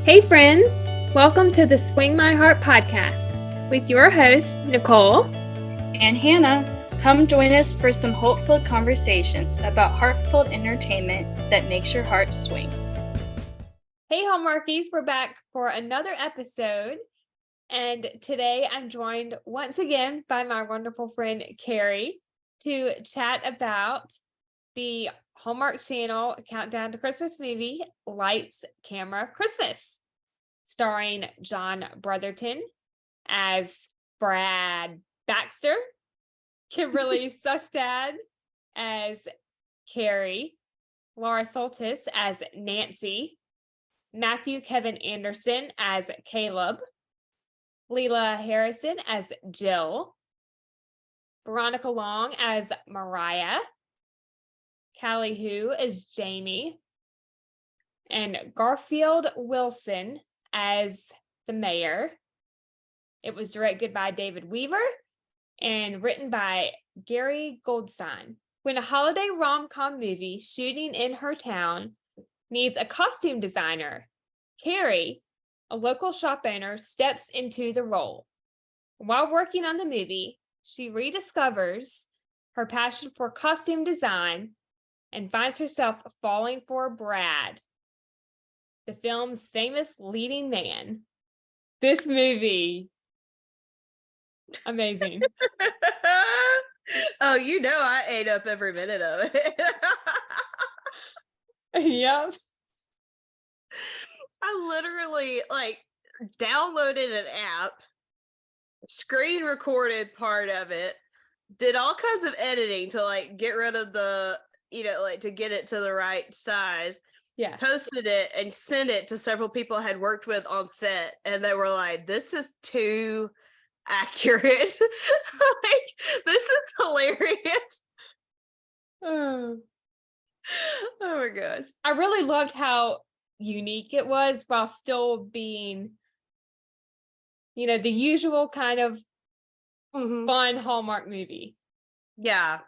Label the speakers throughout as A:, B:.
A: Hey, friends! Welcome to the Swing My Heart podcast with your host, Nicole
B: and Hannah. Come join us for some hopeful conversations about heartfelt entertainment that makes your heart swing.
A: Hey, Hallmarkies! We're back for another episode, and today I'm joined once again by my wonderful friend, Kerri, to chat about the Hallmark Channel Countdown to Christmas movie, Lights, Camera, Christmas, starring John Brotherton as Brad Baxter, Kimberly Sustad as Kerri, Laura Soltis as Nancy, Matthew Kevin Anderson as Caleb, Leela Harrison as Jill, Veronica Long as Mariah, Callie Hu as Jamie, and Garfield Wilson as the mayor. It was directed by David Weaver and written by Gary Goldstein. When a holiday rom-com movie shooting in her town needs a costume designer, Kerri, a local shop owner, steps into the role. While working on the movie, she rediscovers her passion for costume design and finds herself falling for Brad, the film's famous leading man. This movie, amazing.
C: Oh, I ate up every minute of it.
A: Yep.
C: I literally downloaded an app, screen recorded part of it, did all kinds of editing to get rid of the, to get it to the right size.
A: Yeah.
C: Posted it and sent it to several people I had worked with on set, and they were like, "This is too accurate." This is hilarious. Oh my gosh.
A: I really loved how unique it was while still being, the usual kind of fun Hallmark movie.
C: Yeah.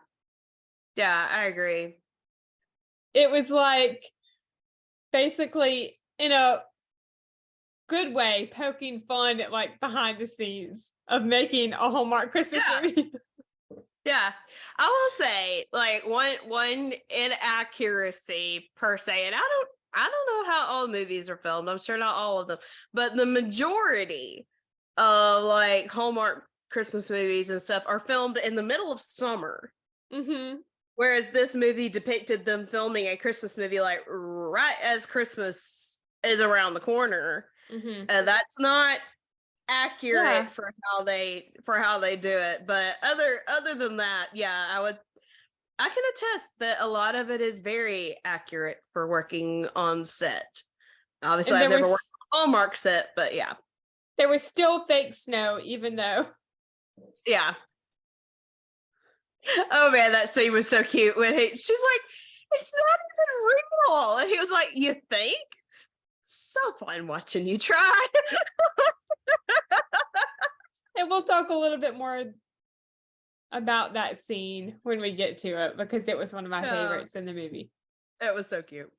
C: Yeah, I agree.
A: It was basically in a good way poking fun at behind the scenes of making a Hallmark Christmas movie.
C: Yeah, I will say one inaccuracy per se, and I don't know how all movies are filmed. I'm sure not all of them, but the majority of Hallmark Christmas movies and stuff are filmed in the middle of summer.
A: Mm-hmm.
C: Whereas this movie depicted them filming a Christmas movie right as Christmas is around the corner.
A: Mm-hmm.
C: That's not accurate for how they do it, but other than that, I can attest that a lot of it is very accurate for working on set. Obviously I've never worked on a Hallmark set, but yeah,
A: there was still fake snow, even though
C: oh man, that scene was so cute when she's like, "It's not even real," and he was like, "You think? So fun watching you try."
A: And we'll talk a little bit more about that scene when we get to it, because it was one of my favorites in the movie.
C: It was so cute.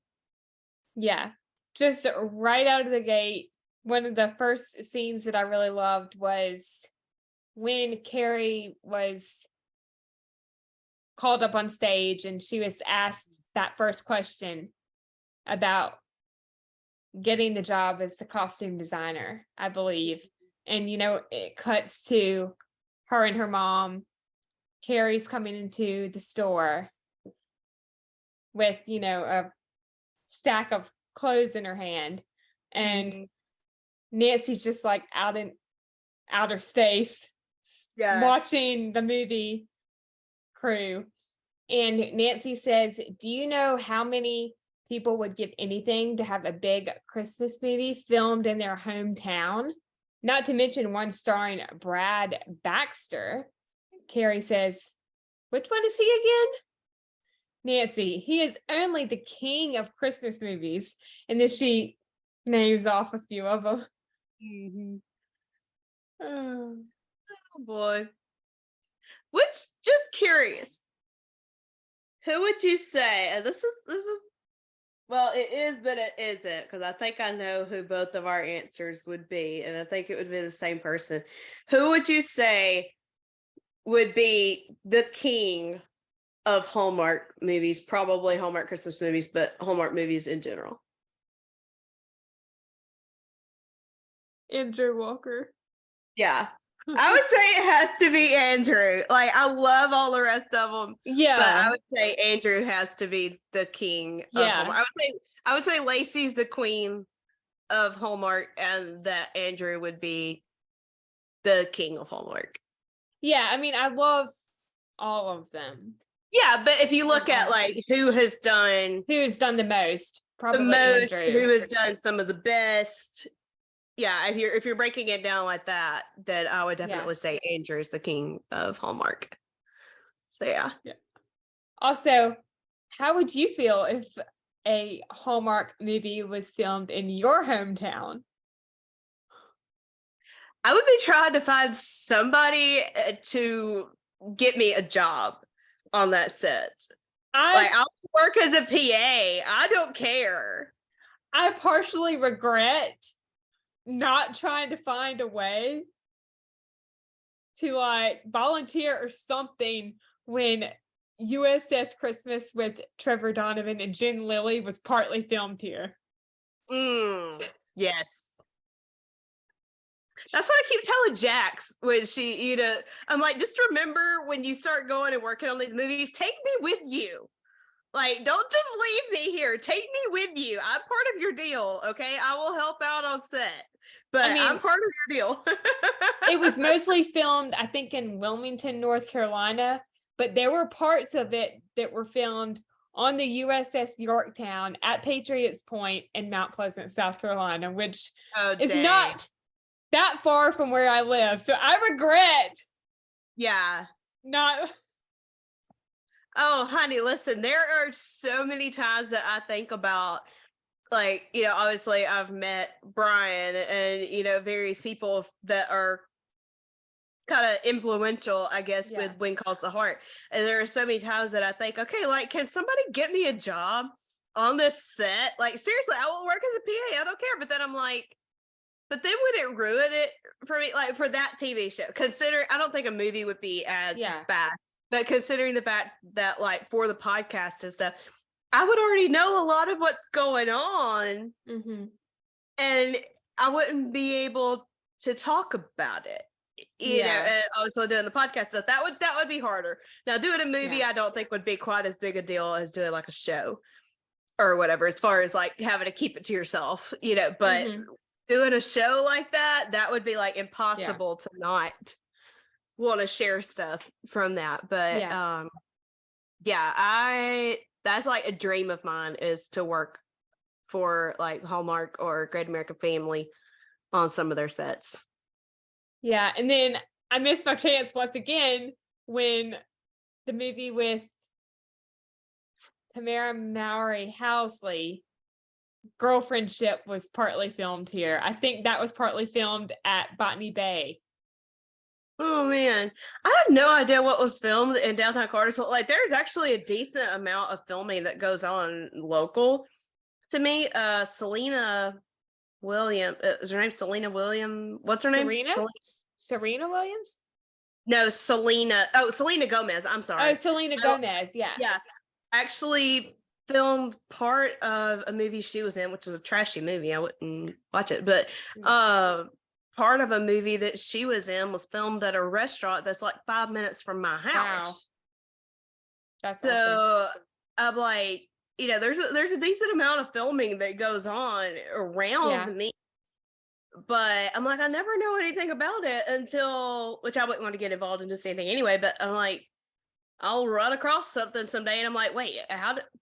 A: Yeah. Just right out of the gate, one of the first scenes that I really loved was when Kerri was called up on stage and she was asked that first question about getting the job as the costume designer, I believe. And, it cuts to her and her mom. Kerri's coming into the store with, a stack of clothes in her hand. And Nancy's just out in outer space, watching the movie crew. And Nancy says, "Do you know how many people would give anything to have a big Christmas movie filmed in their hometown? Not to mention one starring Brad Baxter." Kerri says, "Which one is he again?" Nancy, "He is only the king of Christmas movies." And then she names off a few of them.
C: Mm-hmm. Oh boy. Which, just curious, who would you say, this is Well, it is, but it isn't, because I think I know who both of our answers would be, and I think it would be the same person. Who would you say would be the king of Hallmark movies? Probably Hallmark Christmas movies, but Hallmark movies in general.
A: Andrew Walker.
C: Yeah. I would say it has to be Andrew. Like, I love all the rest of them.
A: Yeah.
C: But I would say Andrew has to be the king of Hallmark. I would say Lacey's the queen of Hallmark, and that Andrew would be the king of Hallmark.
A: Yeah, I mean, I love all of them.
C: Yeah, but if you look at like who has done
A: the most, probably Andrew.
C: who has done some of the best. Yeah, if you're breaking it down like that, then I would definitely say Andrew is the king of Hallmark. So yeah.
A: Also, how would you feel if a Hallmark movie was filmed in your hometown?
C: I would be trying to find somebody to get me a job on that set. I'll work as a PA. I don't care.
A: I partially regret not trying to find a way to like volunteer or something when USS Christmas with Trevor Donovan and Jen Lilly was partly filmed here.
C: Yes. That's what I keep telling Jax when she, I'm like, just remember when you start going and working on these movies, take me with you. Like, don't just leave me here. Take me with you. I'm part of your deal, okay? I will help out on set, but I'm part of your deal.
A: It was mostly filmed, I think, in Wilmington, North Carolina, but there were parts of it that were filmed on the USS Yorktown at Patriots Point in Mount Pleasant, South Carolina, which is not that far from where I live. So I regret.
C: Yeah.
A: Not.
C: Oh, honey, listen, there are so many times that I think about, like, obviously I've met Brian and, various people that are kind of influential, I guess, with When Calls the Heart. And there are so many times that I think, okay, like, can somebody get me a job on this set? Like, seriously, I will work as a PA. I don't care. But then I'm like, but then would it ruin it for me? Like, for that TV show, I don't think a movie would be as bad. But considering the fact that, like, for the podcast and stuff, I would already know a lot of what's going on.
A: Mm-hmm.
C: And I wouldn't be able to talk about it. And also doing the podcast stuff, that would be harder. Now, doing a movie, I don't think would be quite as big a deal as doing like a show or whatever, as far as like having to keep it to yourself, but doing a show like that would be like impossible to not want to share stuff from that. But that's like a dream of mine, is to work for like Hallmark or Great American Family on some of their sets.
A: Yeah, and then I missed my chance once again when the movie with Tamara Mowry Housley, Girlfriendship, was partly filmed here. I think that was partly filmed at Botany Bay.
C: Oh man, I have no idea what was filmed in downtown Cartersville. Like, there's actually a decent amount of filming that goes on local to me. Selena Williams, is her name Selena Williams? What's her name?
A: Serena Williams?
C: No, Selena. Oh, Selena Gomez. I'm sorry.
A: Oh, Selena Gomez. Yeah.
C: Yeah. Actually filmed part of a movie she was in, which is a trashy movie. I wouldn't watch it, but part of a movie that she was in was filmed at a restaurant that's like 5 minutes from my house.
A: Wow. That's
C: so
A: awesome.
C: I'm like, there's a decent amount of filming that goes on around me. But I'm like, I never know anything about it until, which I wouldn't want to get involved in just anything anyway, but I'm like, I'll run across something someday and I'm like, wait,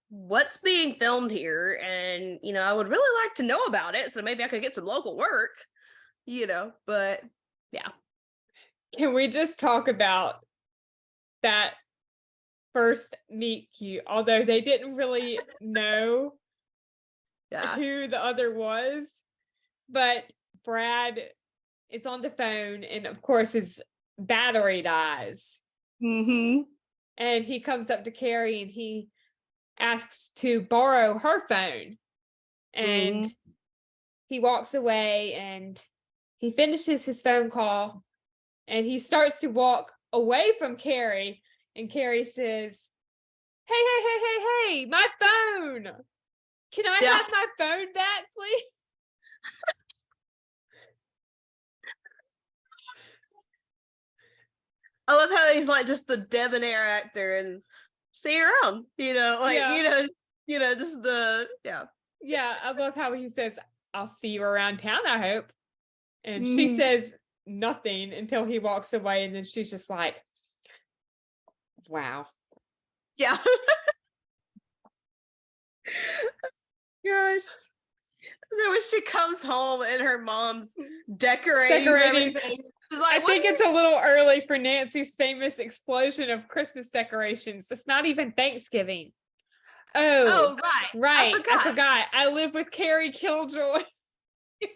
C: what's being filmed here? And, I would really like to know about it, so maybe I could get some local work, but yeah.
A: Can we just talk about that first meet cute? Although they didn't really know who the other was, but Brad is on the phone and of course his battery dies.
C: Mm-hmm.
A: And he comes up to Kerri and he asks to borrow her phone. And he walks away and he finishes his phone call and he starts to walk away from Kerri. And Kerri says, hey, my phone. Can I have my phone back, please?
C: I love how he's like just the debonair actor and see you around, just
A: Yeah, I love how he says, I'll see you around town, I hope. And she says nothing until he walks away. And then she's just like, wow.
C: Yeah. Gosh. And then when she comes home and her mom's decorating everything, she's like,
A: I think it's a little early for Nancy's famous explosion of Christmas decorations. It's not even Thanksgiving.
C: Oh,
A: right. I forgot. I live with Kerri Killjoy.
C: Yes.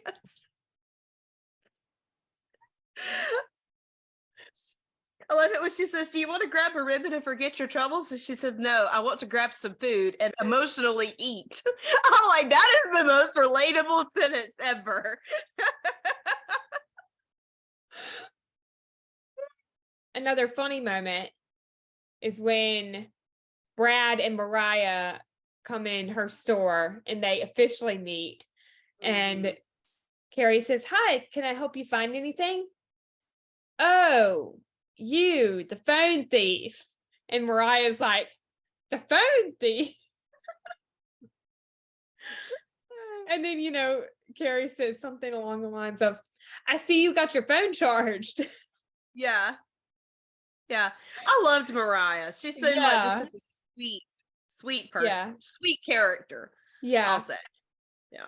C: I love it when she says, do you want to grab a ribbon and forget your troubles? And she says, no, I want to grab some food and emotionally eat. I'm like, that is the most relatable sentence ever.
A: Another funny moment is when Brad and Mariah come in her store and they officially meet. And Kerri says, hi, can I help you find anything? Oh, you, the phone thief. And Mariah's like, the phone thief? And then, Kerri says something along the lines of, I see you got your phone charged.
C: Yeah. Yeah. I loved Mariah. She seemed like just such a sweet person, sweet character.
A: Yeah.
C: I'll say. Yeah.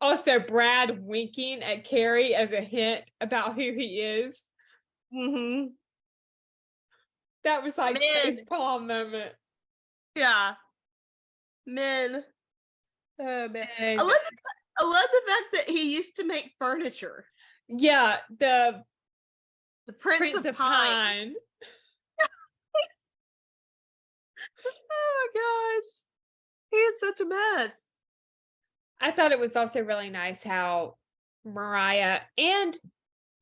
A: Also, Brad winking at Kerri as a hint about who he is. That was like his palm moment.
C: Yeah. Men. Oh man. I love the fact that he used to make furniture.
A: Yeah, the
C: Prince of Pine. Oh my gosh. He is such a mess.
A: I thought it was also really nice how Mariah and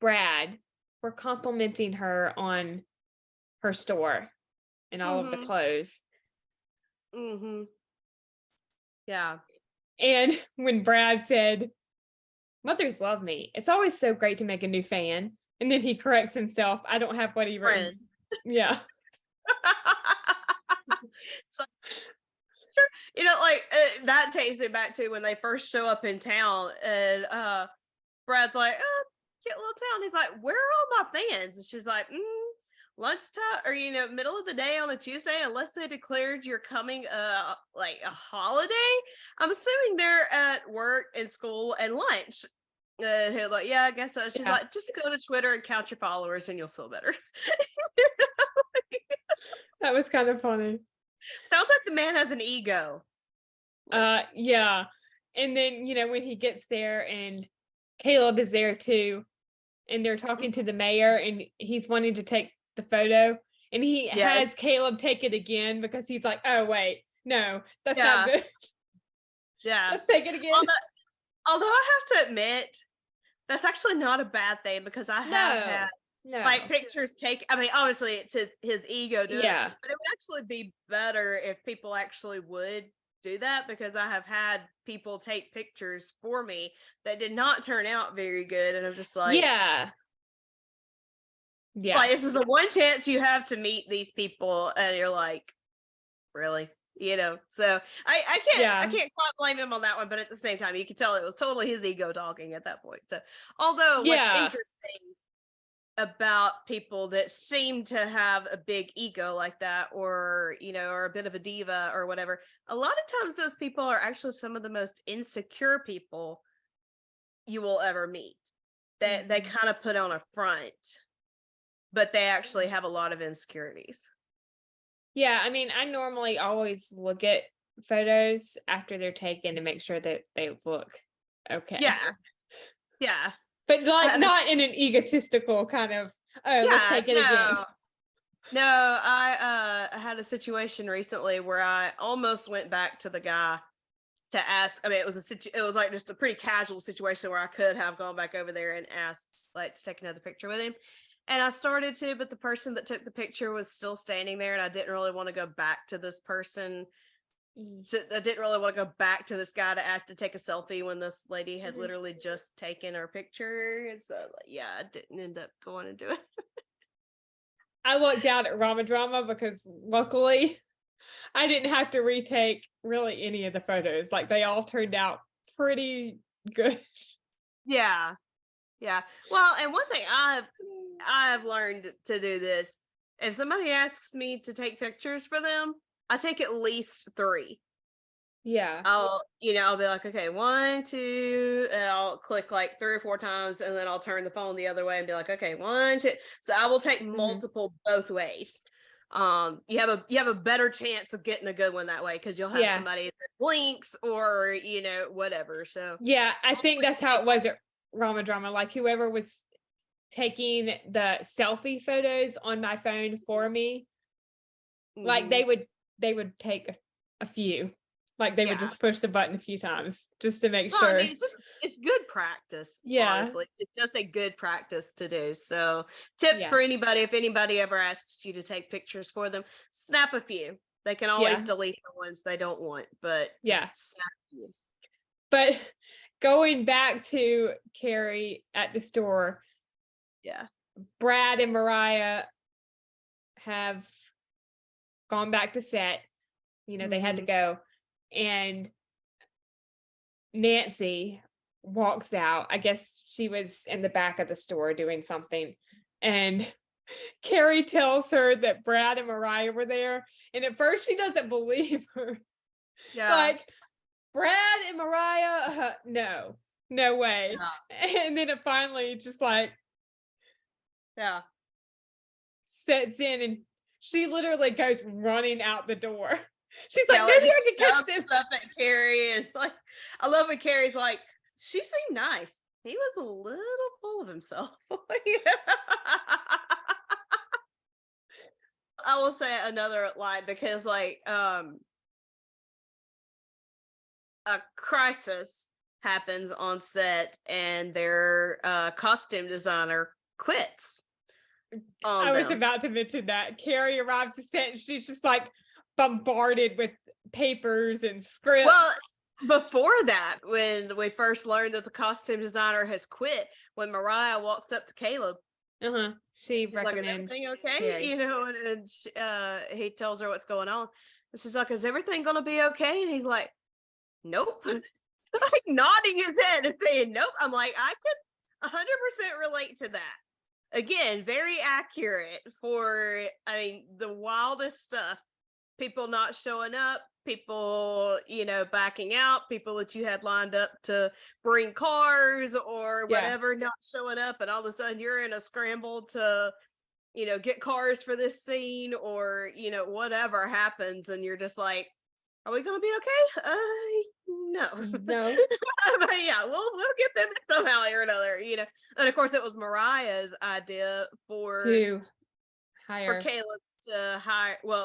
A: Brad were complimenting her on her store and all of the clothes.
C: Yeah.
A: And when Brad said, mothers love me, it's always so great to make a new fan. And then he corrects himself. I don't have what he wrote. Yeah.
C: So, that takes it back to when they first show up in town and Brad's like, oh, cute little town. He's like, where are all my fans? And she's like, lunchtime or middle of the day on a Tuesday, unless they declared you're coming like a holiday. I'm assuming they're at work and school and lunch. He's like, yeah, I guess so. She's like, just go to Twitter and count your followers and you'll feel better.
A: That was kind of funny.
C: Sounds like the man has an ego.
A: Yeah. And then, when he gets there and Caleb is there too, and they're talking to the mayor and he's wanting to take the photo and he has Caleb take it again because he's like, oh wait, no, that's not good.
C: Yeah.
A: Let's take it again.
C: Although I have to admit, that's actually not a bad thing because I have had like pictures obviously it's his ego doing it, but it would actually be better if people actually would do that because I have had people take pictures for me that did not turn out very good and I'm just like like this is the one chance you have to meet these people and you're like, really? So I can't quite blame him on that one, but at the same time you could tell it was totally his ego talking at that point. So although what's interesting about people that seem to have a big ego like that or or a bit of a diva or whatever, a lot of times those people are actually some of the most insecure people you will ever meet. They kind of put on a front, but they actually have a lot of insecurities.
A: Yeah, I mean, I normally always look at photos after they're taken to make sure that they look okay.
C: Yeah.
A: But like not in an egotistical kind of, let's take it again.
C: No, I had a situation recently where I almost went back to the guy to ask. I mean, it was like just a pretty casual situation where I could have gone back over there and asked like to take another picture with him. And I started to, but the person that took the picture was still standing there, and I didn't really want to go back to this person. So I didn't really want to go back to this guy to ask to take a selfie when this lady had literally just taken her picture. And so, like, yeah, I didn't end up going and do it.
A: I looked out at Rama Drama because luckily I didn't have to retake really any of the photos. Like they all turned out pretty good.
C: Yeah. Yeah. Well, and one thing I've learned to do this. If somebody asks me to take pictures for them, I take at least 3.
A: Yeah.
C: I'll be like, okay, 1, 2, and I'll click like 3 or 4 times, and then I'll turn the phone the other way and be like, okay, 1, 2. So I will take multiple both ways. You have a better chance of getting a good one that way because you'll have somebody that blinks or whatever. So
A: yeah, I think that's how it was at Rama Drama. Like whoever was taking the selfie photos on my phone for me, like they would take a few. Like they would just push the button a few times just to make sure.
C: I mean, it's good practice.
A: Yeah.
C: Honestly, it's just a good practice to do. So tip for anybody, if anybody ever asks you to take pictures for them, snap a few. They can always delete the ones they don't want, but snap a few.
A: But going back to Kerri at the store, Brad and Mariah have gone back to set. They had to go. And Nancy walks out. I guess she was in the back of the store doing something. And Kerri tells her that Brad and Mariah were there. And at first she doesn't believe her. Yeah. Like, Brad and Mariah, no way. Yeah. And then it finally just like, sets in, and she literally goes running out the door. She's like, maybe I can catch this
C: stuff at Kerri, and like, I love when Kerri's like, she seemed nice. He was a little full of himself. I will say another line because, like, a crisis happens on set, and their costume designer quits.
A: I was about to mention that Kerri arrives to set, and she's just like bombarded with papers and scripts.
C: Well, before that, when we first learned that the costume designer has quit, when Mariah walks up to Caleb,
A: she recommends,
C: like, is everything okay?
A: Kerri.
C: And he tells her what's going on. And she's like, is everything gonna be okay? And he's like, nope. Like nodding his head and saying nope. I'm like, I could 100% relate to that. Again, very accurate for, I mean, the wildest stuff. People not showing up, people, backing out, people that you had lined up to bring cars or whatever, not showing up. And all of a sudden you're in a scramble to, get cars for this scene or, whatever happens. And you're just like, are we going to be okay? No. But yeah, we'll get them somehow or another, And of course it was Mariah's idea for Caleb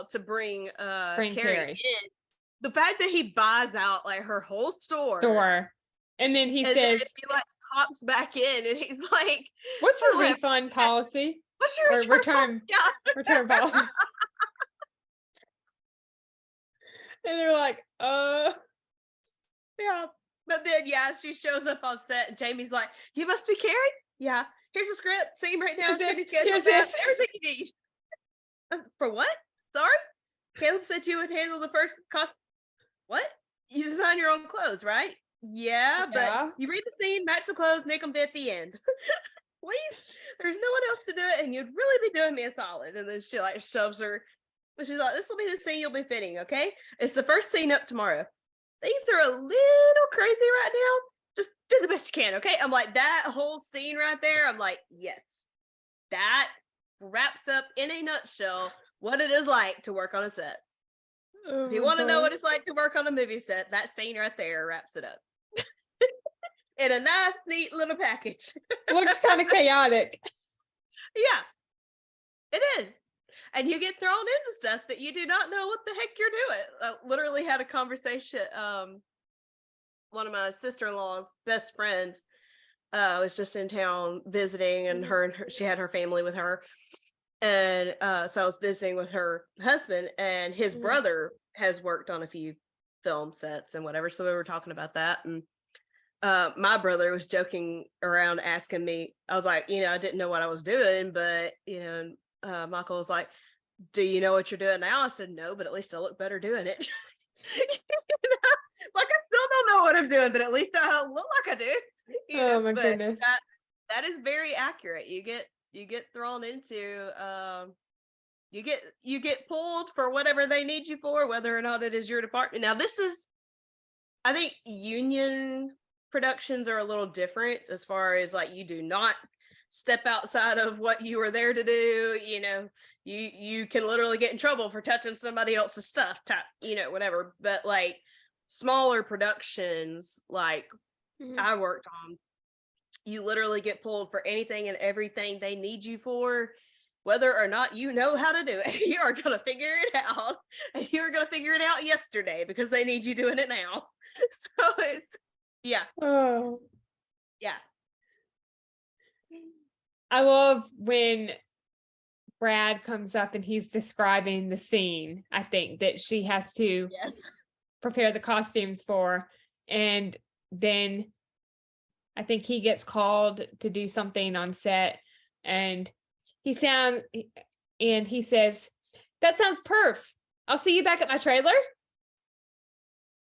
C: to bring Kerri in. The fact that he buys out like her whole store,
A: and then he says,
C: he like hops back in, and he's like,
A: "What's your refund policy?
C: What's your return
A: policy?" And they're like, yeah.
C: But then she shows up on set, and Jamie's like, "You must be Kerri? Yeah. Here's a script. See him right now. Here's this. Everything you need." For what? Sorry? Caleb said you would handle the first cost. What? You design your own clothes, right? Yeah, but you read the scene, match the clothes, make them fit at the end. Please? There's no one else to do it, and you'd really be doing me a solid. And then she like shoves her. She's like, this will be the scene you'll be fitting, okay? It's the first scene up tomorrow. Things are a little crazy right now. Just do the best you can, okay? I'm like, that whole scene right there, I'm like, yes. That wraps up in a nutshell what it is like to work on a set. If you want to know what it's like to work on a movie set, that scene right there wraps it up. In a nice, neat little package.
A: Looks kind of chaotic.
C: Yeah, it is. and you get thrown into stuff that you do not know what the heck you're doing. I literally had a conversation. One of my sister-in-law's best friends was just in town visiting, and she had her family with her. And so I was visiting with her husband, and his brother has worked on a few film sets and whatever. So we were talking about that. And my brother was joking around asking me, I was like, I didn't know what I was doing, but, Michael was like, do you know what you're doing now? I said, no, but at least I look better doing it. Like I still don't know what I'm doing, but at least I look like I do.
A: Oh my goodness.
C: That is very accurate. You get thrown into, you get pulled for whatever they need you for, whether or not it is your department. Now I think union productions are a little different as far as like, you do not step outside of what you were there to do. You can literally get in trouble for touching somebody else's stuff, whatever. But like smaller productions, like I worked on, you literally get pulled for anything and everything they need you for, whether or not you know how to do it. You are going to figure it out, and you were going to figure it out yesterday because they need you doing it now. So it's, yeah.
A: Oh.
C: Yeah.
A: I love when Brad comes up and he's describing the scene, I think, that she has to prepare the costumes for. And then I think he gets called to do something on set, and he says, that sounds perf. I'll see you back at my trailer.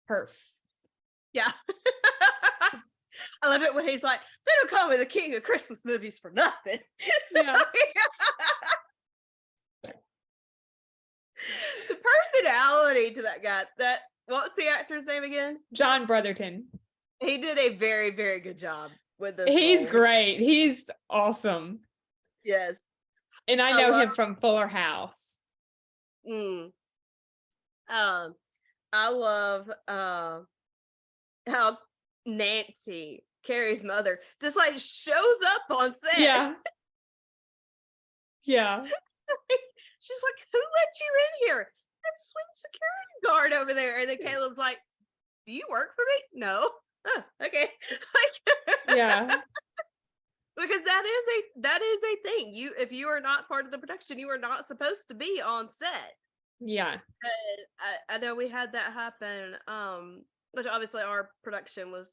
A: Perf. Yeah.
C: I love it when he's like, they don't call me the king of Christmas movies for nothing.
A: Yeah.
C: The personality to that guy, what's the actor's name again?
A: John Brotherton.
C: He did a very, very good job with this.
A: He's great. He's awesome.
C: Yes.
A: And I know him from Fuller House.
C: I love how Nancy, Kerri's mother, just like shows up on set.
A: Yeah. Yeah.
C: She's like, who let you in here? That sweet security guard over there. And then Caleb's like, do you work for me? No. Oh, okay.
A: Yeah.
C: Because that is a thing. If you are not part of the production, you are not supposed to be on set.
A: Yeah.
C: And I know we had that happen. Which obviously our production was,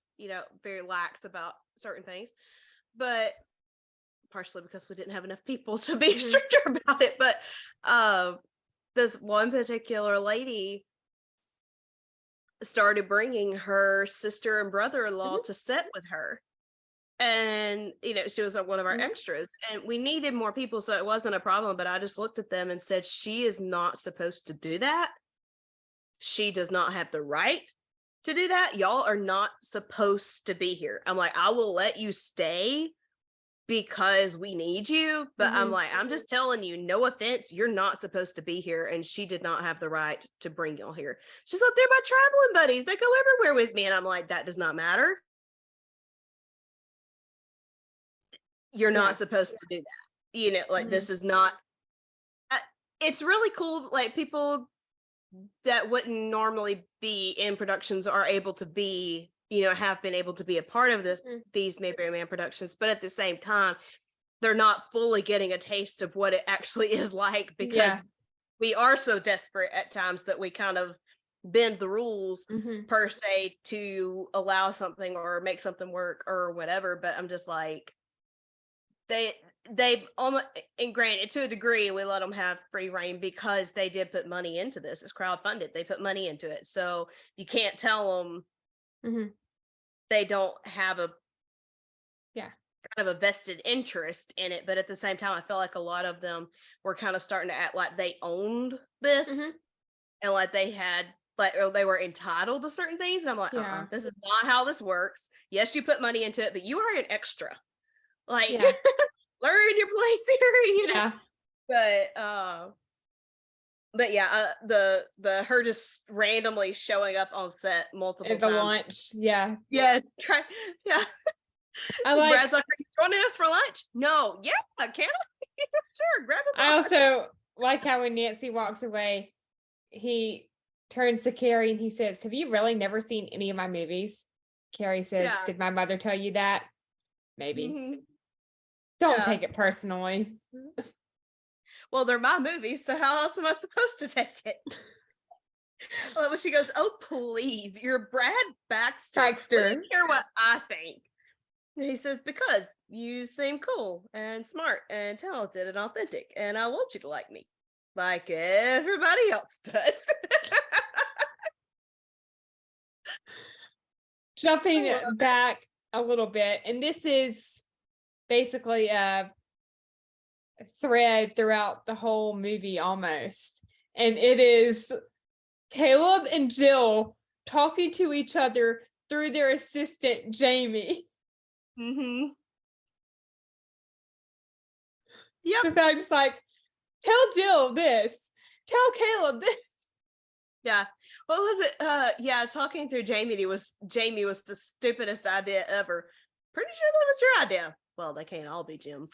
C: very lax about certain things, but partially because we didn't have enough people to be stricter about it. But this one particular lady started bringing her sister and brother-in-law to set with her. And, she was one of our extras, and we needed more people, so it wasn't a problem. But I just looked at them and said, she is not supposed to do that. She does not have the right to do that. Y'all are not supposed to be here. I'm like, I will let you stay because we need you. But I'm like, I'm just telling you, no offense, you're not supposed to be here. And she did not have the right to bring y'all here. She's like, they're my traveling buddies. They go everywhere with me. And I'm like, that does not matter. You're not supposed to do that. This is not, it's really cool. Like people that wouldn't normally be in productions are able to be, have been able to be a part of these Mayberry Man productions, but at the same time, they're not fully getting a taste of what it actually is like, because we are so desperate at times that we kind of bend the rules per se to allow something or make something work or whatever. But I'm just like, they've almost, and granted, to a degree, we let them have free reign because they did put money into this. It's crowdfunded. They put money into it. So you can't tell them they don't have a kind of a vested interest in it. But at the same time, I feel like a lot of them were kind of starting to act like they owned this and like they had, or they were entitled to certain things. And I'm like, this is not how this works. Yes, you put money into it, but you are an extra. Like, learn your place here, But yeah, the her just randomly showing up on set multiple times.
A: The lunch,
C: yes, yeah.
A: I
C: Brad's like, are you joining us for lunch? No, can I? Sure, grab a box.
A: I also like how when Nancy walks away, he turns to Kerri and he says, "Have you really never seen any of my movies?" Kerri says,
C: Yeah.
A: "Did my mother tell you that?" Maybe.
C: Mm-hmm.
A: Don't
C: Yeah.
A: take it personally.
C: Well, they're my movies, so how else am I supposed to take it? Well, when she goes, "Oh, please, you're Brad Baxter. What do you care what I think?" And he says, "Because you seem cool and smart and talented and authentic, and I want you to like me, like everybody else does."
A: Jumping back a little bit, and this is basically a thread throughout the whole movie almost. And it is Caleb and Jill talking to each other through their assistant, Jamie.
C: Mm-hmm. Yep.
A: The fact is like, tell Jill this, tell Caleb this.
C: Yeah. What was it? Yeah, talking through Jamie was the stupidest idea ever. Pretty sure that was your idea. Well, they can't all be Jim's.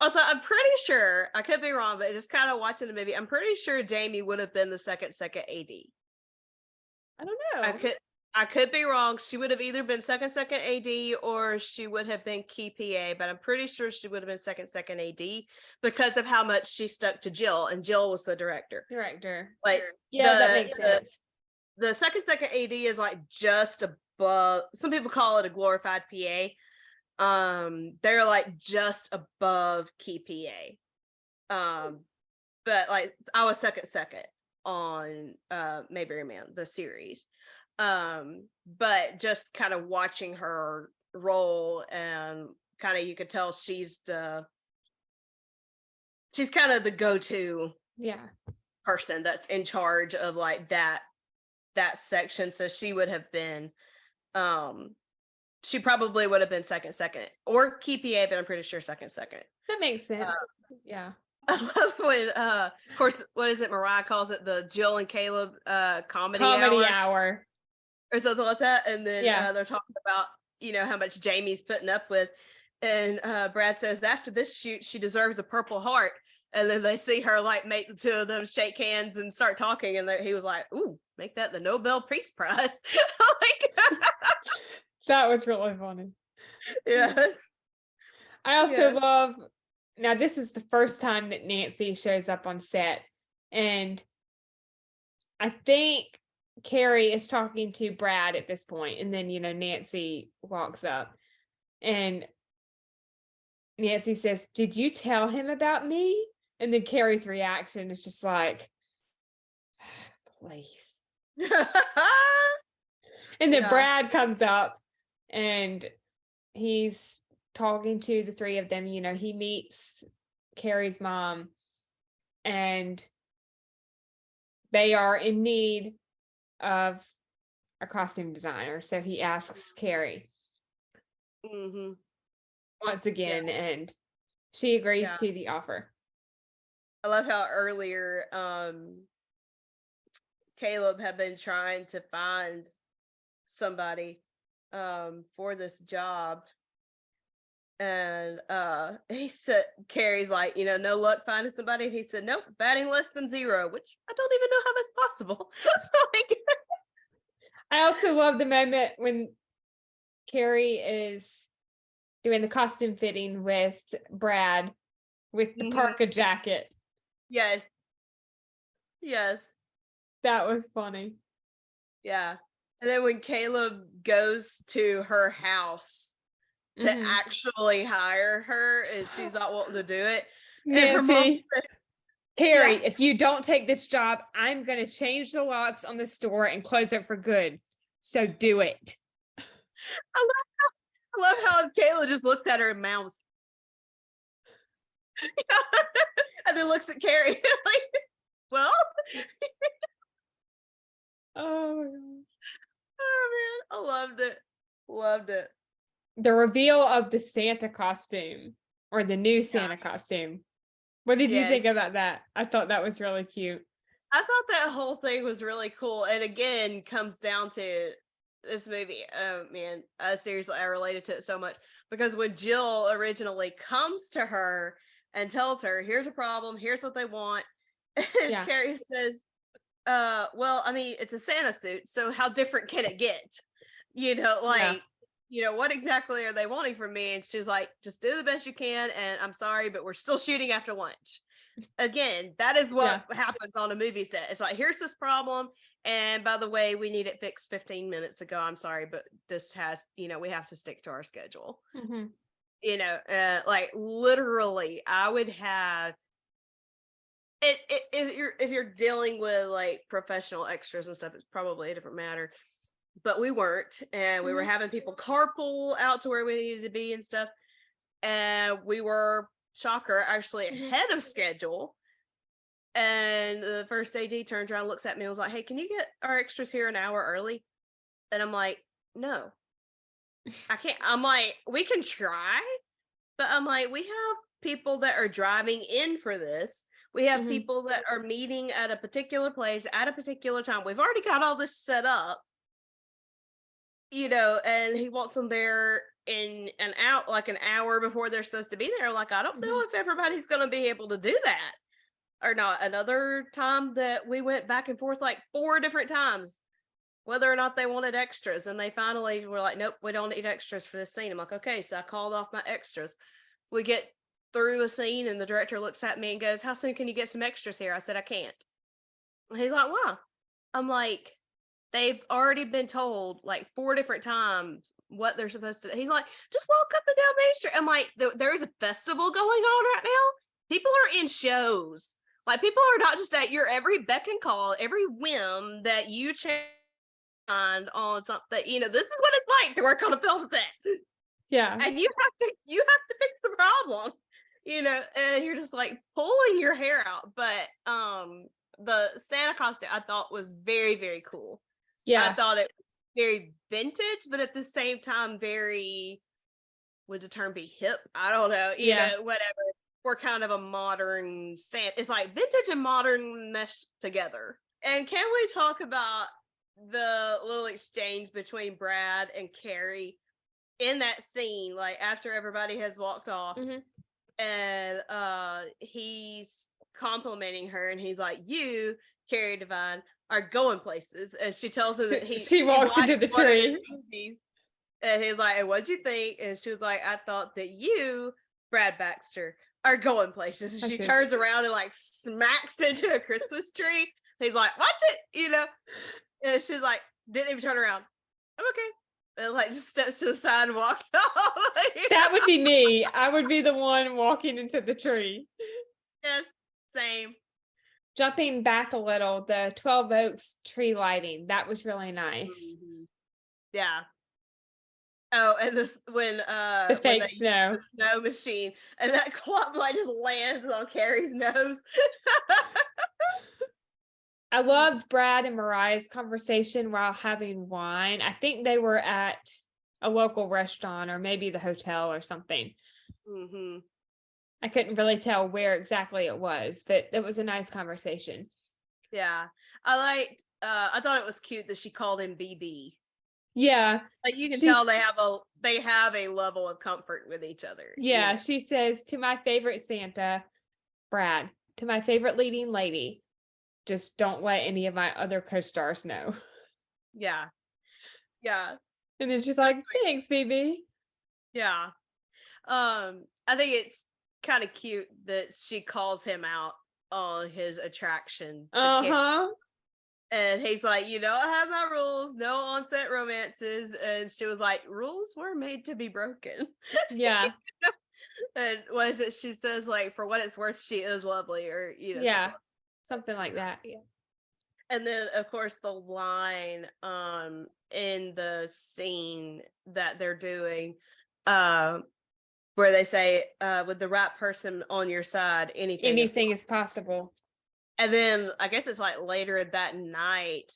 C: Also, I'm pretty sure, I could be wrong, but just kind of watching the movie, I'm pretty sure Jamie would have been the second AD.
A: I don't know.
C: I could be wrong. She would have either been second AD or she would have been key PA, but I'm pretty sure she would have been second AD because of how much she stuck to Jill, and Jill was the director. Like,
A: yeah, that makes sense.
C: The second AD is like just above. Some people call it a glorified PA. They're like just above key PA. But like I was second on Mayberry Man, the series. But just kind of watching her role, and kind of you could tell she's kind of the go-to person that's in charge of like that section. So she would have been she probably would have been second or key PA, but I'm pretty sure second.
A: That makes sense. Yeah.
C: I love when of course, what is it, Mariah calls it, the Jill and Caleb comedy hour or something like that, and then they're talking about how much Jamie's putting up with, and Brad says after this shoot she deserves a Purple Heart, and then they see her like make the two of them shake hands and start talking, and he was like, "Ooh, make that the Nobel Peace Prize."
A: That was really funny.
C: Yes.
A: I also love, now this is the first time that Nancy shows up on set, and I think Kerri is talking to Brad at this point, and then Nancy walks up and Nancy says, "Did you tell him about me?" And then Kerri's reaction is just like, please. And then Brad comes up and he's talking to the three of them. He meets Kerri's mom, and they are in need of a costume designer. So he asks Kerri once again, and she agrees to the offer.
C: I love how earlier Caleb had been trying to find somebody for this job, and he said, Kerri's like, no luck finding somebody, and he said, nope, batting less than 0, which I don't even know how that's possible. Like,
A: I also love the moment when Kerri is doing the costume fitting with Brad with the parka jacket.
C: Yes.
A: That was funny.
C: Yeah. And then when Caleb goes to her house to actually hire her, and she's not wanting to do it.
A: Nancy,
C: and her mom said,
A: Kerri, if you don't take this job, I'm going to change the locks on the store and close it for good. So do it.
C: I love how Caleb just looked at her and mouthed. And then looks at Kerri like, well.
A: Oh my gosh.
C: Oh man, I loved it.
A: The reveal of the Santa costume, or the new Santa costume. What did you think about that? I thought that was really cute.
C: I thought that whole thing was really cool. And again, comes down to this movie, oh man, seriously, I related to it so much because when Jill originally comes to her and tells her, here's a problem, here's what they want, and
A: Yeah.
C: Kerri says, well, I mean, it's a Santa suit, so how different can it get? Like, what exactly are they wanting from me? And she's like, just do the best you can, and I'm sorry, but we're still shooting after lunch. Again, that is what happens on a movie set. It's like, here's this problem, and by the way, we need it fixed 15 minutes ago. I'm sorry, but this has, we have to stick to our schedule.
A: Mm-hmm.
C: Like literally, I would have it if you're dealing with like professional extras and stuff, it's probably a different matter. But we weren't, and we were having people carpool out to where we needed to be and stuff, and we were, shocker, actually ahead of schedule. And the first AD turns around, looks at me, and was like, hey, can you get our extras here an hour early? And I'm like, no, I can't. I'm like, we can try, but I'm like, we have people that are driving in for this. We have people that are meeting at a particular place at a particular time. We've already got all this set up, and he wants them there in an hour before they're supposed to be there. Like, I don't know if everybody's going to be able to do that or not. Another time that we went back and forth like 4 different times, whether or not they wanted extras. And they finally were like, nope, we don't need extras for this scene. I'm like, okay. So I called off my extras. We get through a scene and the director looks at me and goes, how soon can you get some extras here? I said, I can't. And he's like, wow. I'm like, they've already been told like 4 different times what they're supposed to do. He's like, just walk up and down Main Street. I'm like, there's a festival going on right now. People are in shows. Like, people are not just at your every beck and call, every whim that you find on something. This is what it's like to work on a film set.
A: Yeah.
C: And you have to fix the problem, and you're just like pulling your hair out. But the Santa costume I thought was very, very cool.
A: Yeah.
C: I thought it was very vintage, but at the same time, very, would the term be hip? I don't know, whatever. We're kind of a modern Santa. It's like vintage and modern meshed together. And can we talk about the little exchange between Brad and Kerri in that scene, like after everybody has walked off, and he's complimenting her, and he's like, you, Kerri Devine, are going places. And she tells him that
A: she walks into the tree.
C: And he's like, and what'd you think? And she was like, I thought that you, Brad Baxter, are going places. And she turns around and like smacks into a Christmas tree. He's like, watch it, and she's like, didn't even turn around. I'm okay. And like just steps to the side and walks off.
A: That would be me. I would be the one walking into the tree.
C: Yes, same.
A: Jumping back a little, the 12 Oaks tree lighting, that was really nice.
C: Yeah. Oh, and this when
A: the fake snow.
C: The snow machine, and that clump light just lands on Kerri's nose.
A: I loved Brad and Mariah's conversation while having wine. I think they were at a local restaurant or maybe the hotel or something. I couldn't really tell where exactly it was, but it was a nice conversation.
C: Yeah. I thought it was cute that she called him BB.
A: Yeah.
C: Like, you can tell they have a level of comfort with each other.
A: Yeah. She says, to my favorite Santa, Brad, to my favorite leading lady, just don't let any of my other co-stars know.
C: Yeah. Yeah.
A: And then she's like, thanks, baby.
C: Yeah. I think it's kind of cute that she calls him out on his attraction to Kerri. And he's like, I have my rules, no on-set romances. And she was like, rules were made to be broken.
A: Yeah.
C: And what is it? She says, like, for what it's worth, she is lovely, or
A: something like that. Yeah.
C: And then of course the line in the scene that they're doing where they say with the right person on your side, anything
A: is possible.
C: And then I guess it's like later that night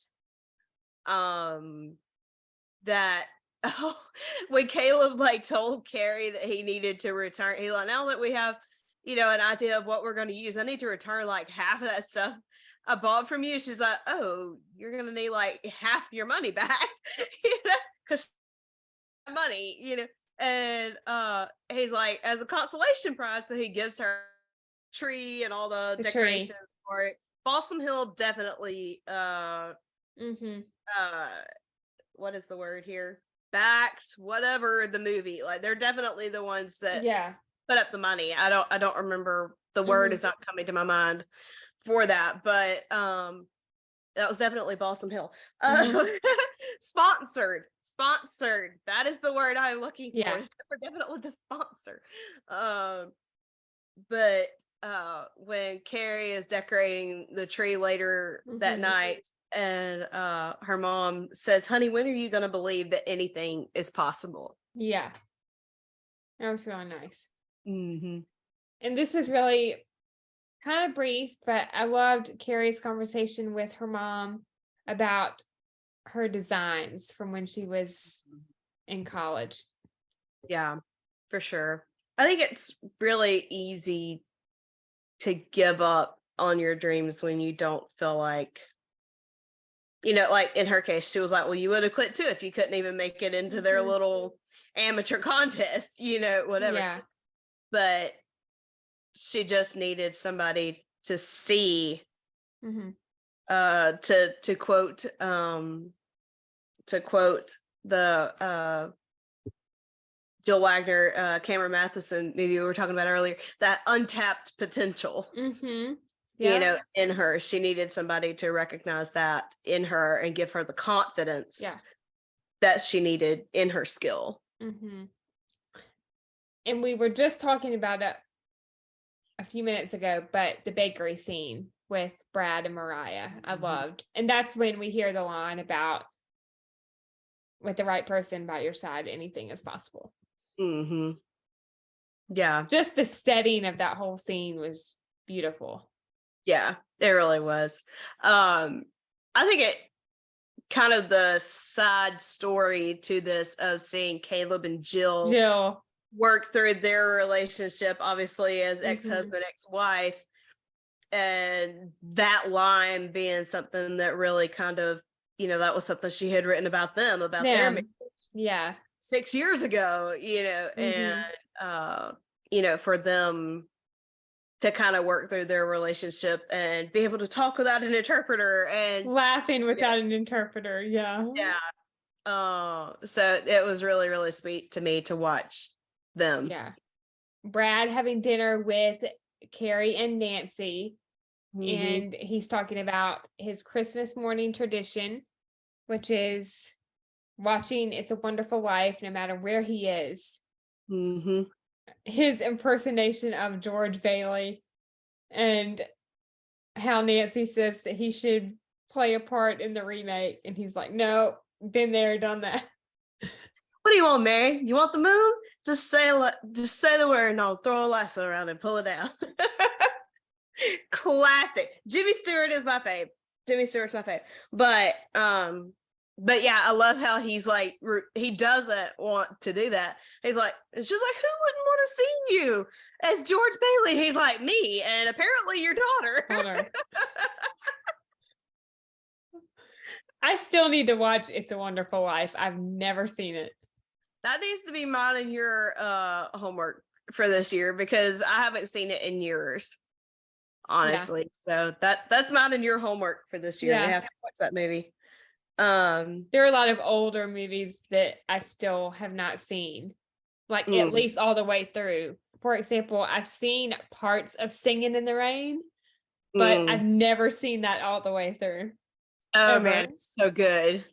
C: that when Caleb like told Kerri that he needed to return, he's like, now that we have an idea of what we're going to use, I need to return like half of that stuff I bought from you. She's like, oh, you're gonna need like half your money back, because money, And he's like, as a consolation prize, so he gives her a tree and all the decorations
A: tree.
C: for it. Balsam Hill definitely what is the word here? Backed whatever the movie. Like they're definitely the ones that put up the money. I don't remember, the word is not coming to my mind for that, but that was definitely Balsam Hill. Sponsored. That is the word I'm looking for. We're definitely the sponsor. But when Kerri is decorating the tree later that night, and her mom says, honey, when are you going to believe that anything is possible?
A: Yeah. That was really nice.
C: Mm-hmm.
A: And this was really kind of brief, but I loved Kerri's conversation with her mom about her designs from when she was in college.
C: Yeah, for sure. I think it's really easy to give up on your dreams when you don't feel like, like in her case, she was like, well, you would have quit too if you couldn't even make it into their little amateur contest, whatever.
A: Yeah.
C: But she just needed somebody to see, to quote the Jill Wagner, Cameron Matheson movie we were talking about earlier, that untapped potential, in her. She needed somebody to recognize that in her and give her the confidence that she needed in her skill.
A: And we were just talking about it a few minutes ago, but the bakery scene with Brad and Mariah, I loved. And that's when we hear the line about, with the right person by your side, anything is possible.
C: Yeah.
A: Just the setting of that whole scene was beautiful.
C: Yeah, it really was. I think it kind of the side story to this of seeing Caleb and Jill work through their relationship, obviously as ex-husband, ex-wife, and that line being something that really kind of, that was something she had written about them, about their marriage 6 years ago, and for them to kind of work through their relationship and be able to talk without an interpreter and
A: laughing without an interpreter.
C: So it was really, really sweet to me to watch them.
A: Brad having dinner with Kerri and Nancy, and he's talking about his Christmas morning tradition, which is watching It's a Wonderful Life no matter where he is. His impersonation of George Bailey, and how Nancy says that he should play a part in the remake, and he's like, no, been there, done that.
C: What do you want, Mary? You want the moon? Just say the word and I'll throw a lasso around and pull it down. Classic. Jimmy Stewart's my fave. But yeah, I love how he's like, he doesn't want to do that. He's like, and she's like, who wouldn't want to see you as George Bailey? And he's like, me, and apparently your daughter.
A: I still need to watch It's a Wonderful Life. I've never seen it.
C: That needs to be mine and your homework for this year, because I haven't seen it in years, honestly. So that's mine and your homework for this year. We have to watch that movie.
A: There are a lot of older movies that I still have not seen, like at least all the way through. For example, I've seen parts of Singing in the Rain, but I've never seen that all the way through.
C: Oh man, it's so good.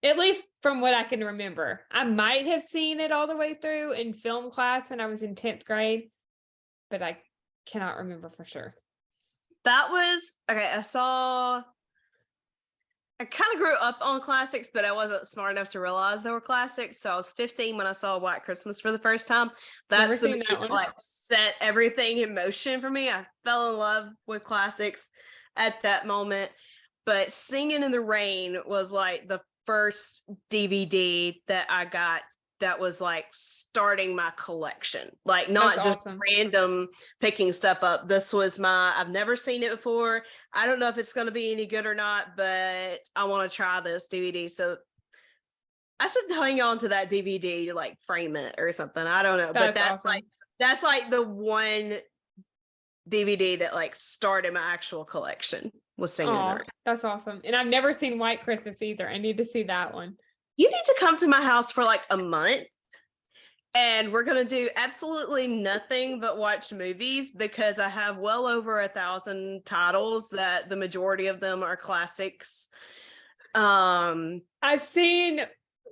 A: At least from what I can remember. I might have seen it all the way through in film class when I was in 10th grade, but I cannot remember for sure.
C: That was, okay, I kind of grew up on classics, but I wasn't smart enough to realize they were classics. So I was 15 when I saw White Christmas for the first time. That's the movie that like set everything in motion for me. I fell in love with classics at that moment. But Singing in the Rain was like the first DVD that I got that was like starting my collection, like not
A: That's
C: just
A: awesome.
C: random picking stuff up. This was I've never seen it before. I don't know if it's going to be any good or not, but I want to try this DVD. So I should hang on to that DVD to like frame it or something. I don't know, but that's
A: awesome.
C: that's like the one DVD that like started my actual collection was Singing in the Rain.
A: That's awesome. And I've never seen White Christmas either. I need to see that one.
C: You need to come to my house for like a month, and we're going to do absolutely nothing but watch movies, because I have well over 1,000 titles that the majority of them are classics.
A: I've seen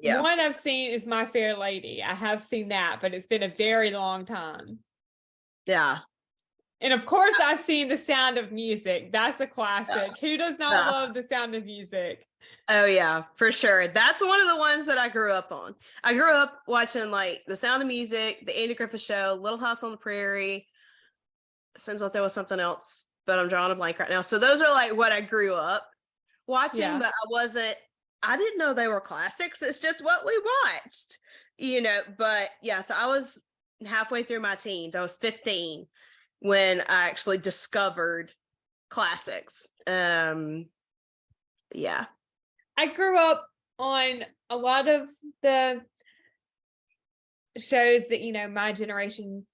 C: Yeah.
A: one I've seen is My Fair Lady. I have seen that, but it's been a very long time.
C: Yeah.
A: And of course, I've seen The Sound of Music. That's a classic. Who does not love The Sound of Music?
C: Oh, yeah, for sure. That's one of the ones that I grew up on. I grew up watching like The Sound of Music, The Andy Griffith Show, Little House on the Prairie. Seems like there was something else, but I'm drawing a blank right now. So those are like what I grew up watching, but I didn't know they were classics. It's just what we watched, but yeah, so I was halfway through my teens. I was 15 when I actually discovered classics. Yeah.
A: I grew up on a lot of the shows that, my generation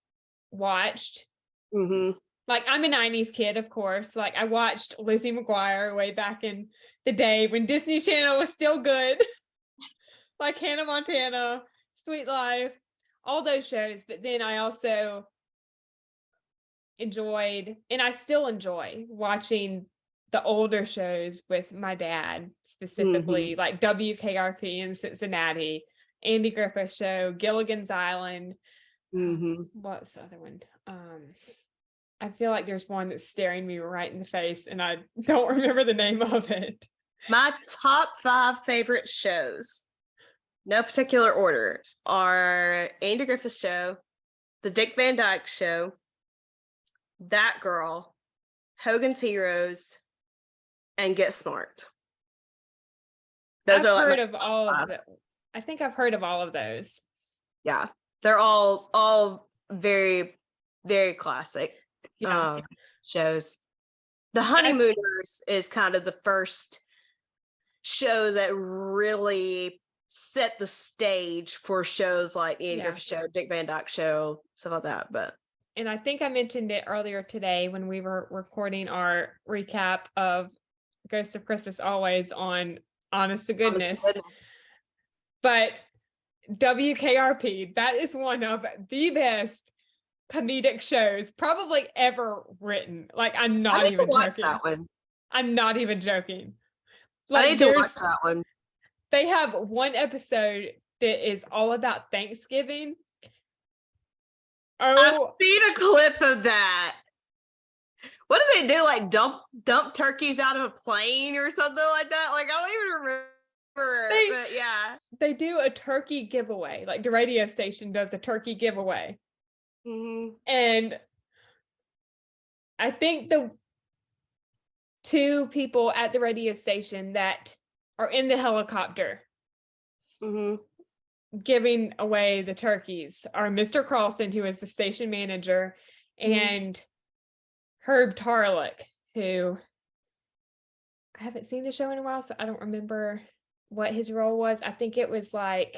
A: watched.
C: Mm-hmm.
A: Like, I'm a 90s kid, of course. Like, I watched Lizzie McGuire way back in the day when Disney Channel was still good. Like Hannah Montana, Sweet Life, all those shows. But then I also enjoyed, and I still enjoy, watching the older shows with my dad, specifically like WKRP in Cincinnati, Andy Griffith Show, Gilligan's Island. What's the other one? I feel like there's one that's staring me right in the face, and I don't remember the name of it.
C: My top 5 favorite shows, no particular order, are Andy Griffith Show, The Dick Van Dyke Show, That Girl, Hogan's Heroes, and Get Smart. Those
A: I've
C: are like
A: heard of all of them. I think I've heard of all of those.
C: Yeah, they're all very, very classic shows. The Honeymooners is kind of the first show that really set the stage for shows like Andy Griffith Show, Dick Van Dyke Show, stuff like that.
A: And I think I mentioned it earlier today when we were recording our recap of Ghost of Christmas Always on Honest to Goodness. But WKRP, that is one of the best comedic shows probably ever written. Like, I'm not even joking.
C: That one.
A: I'm not even joking. Like,
C: I need to watch that one.
A: They have one episode that is all about Thanksgiving.
C: I've seen a clip of that. What do they do? Like dump turkeys out of a plane or something like that? Like, I don't even remember. But yeah,
A: they do a turkey giveaway. Like, the radio station does a turkey giveaway. And I think the 2 people at the radio station that are in the helicopter giving away the turkeys are Mr. Carlson, who is the station manager, and Herb Tarlick, who I haven't seen the show in a while, so I don't remember what his role was. I think it was like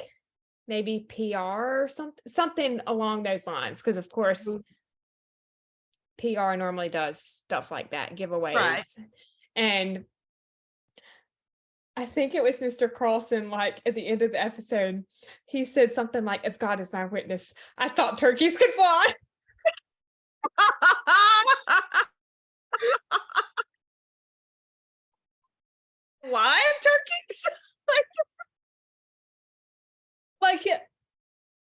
A: maybe PR or something along those lines, because of course PR normally does stuff like that, giveaways. Right. And I think it was Mr. Carlson, like at the end of the episode, he said something like, "As God is my witness, I thought turkeys could fly."
C: Live turkeys?
A: Like,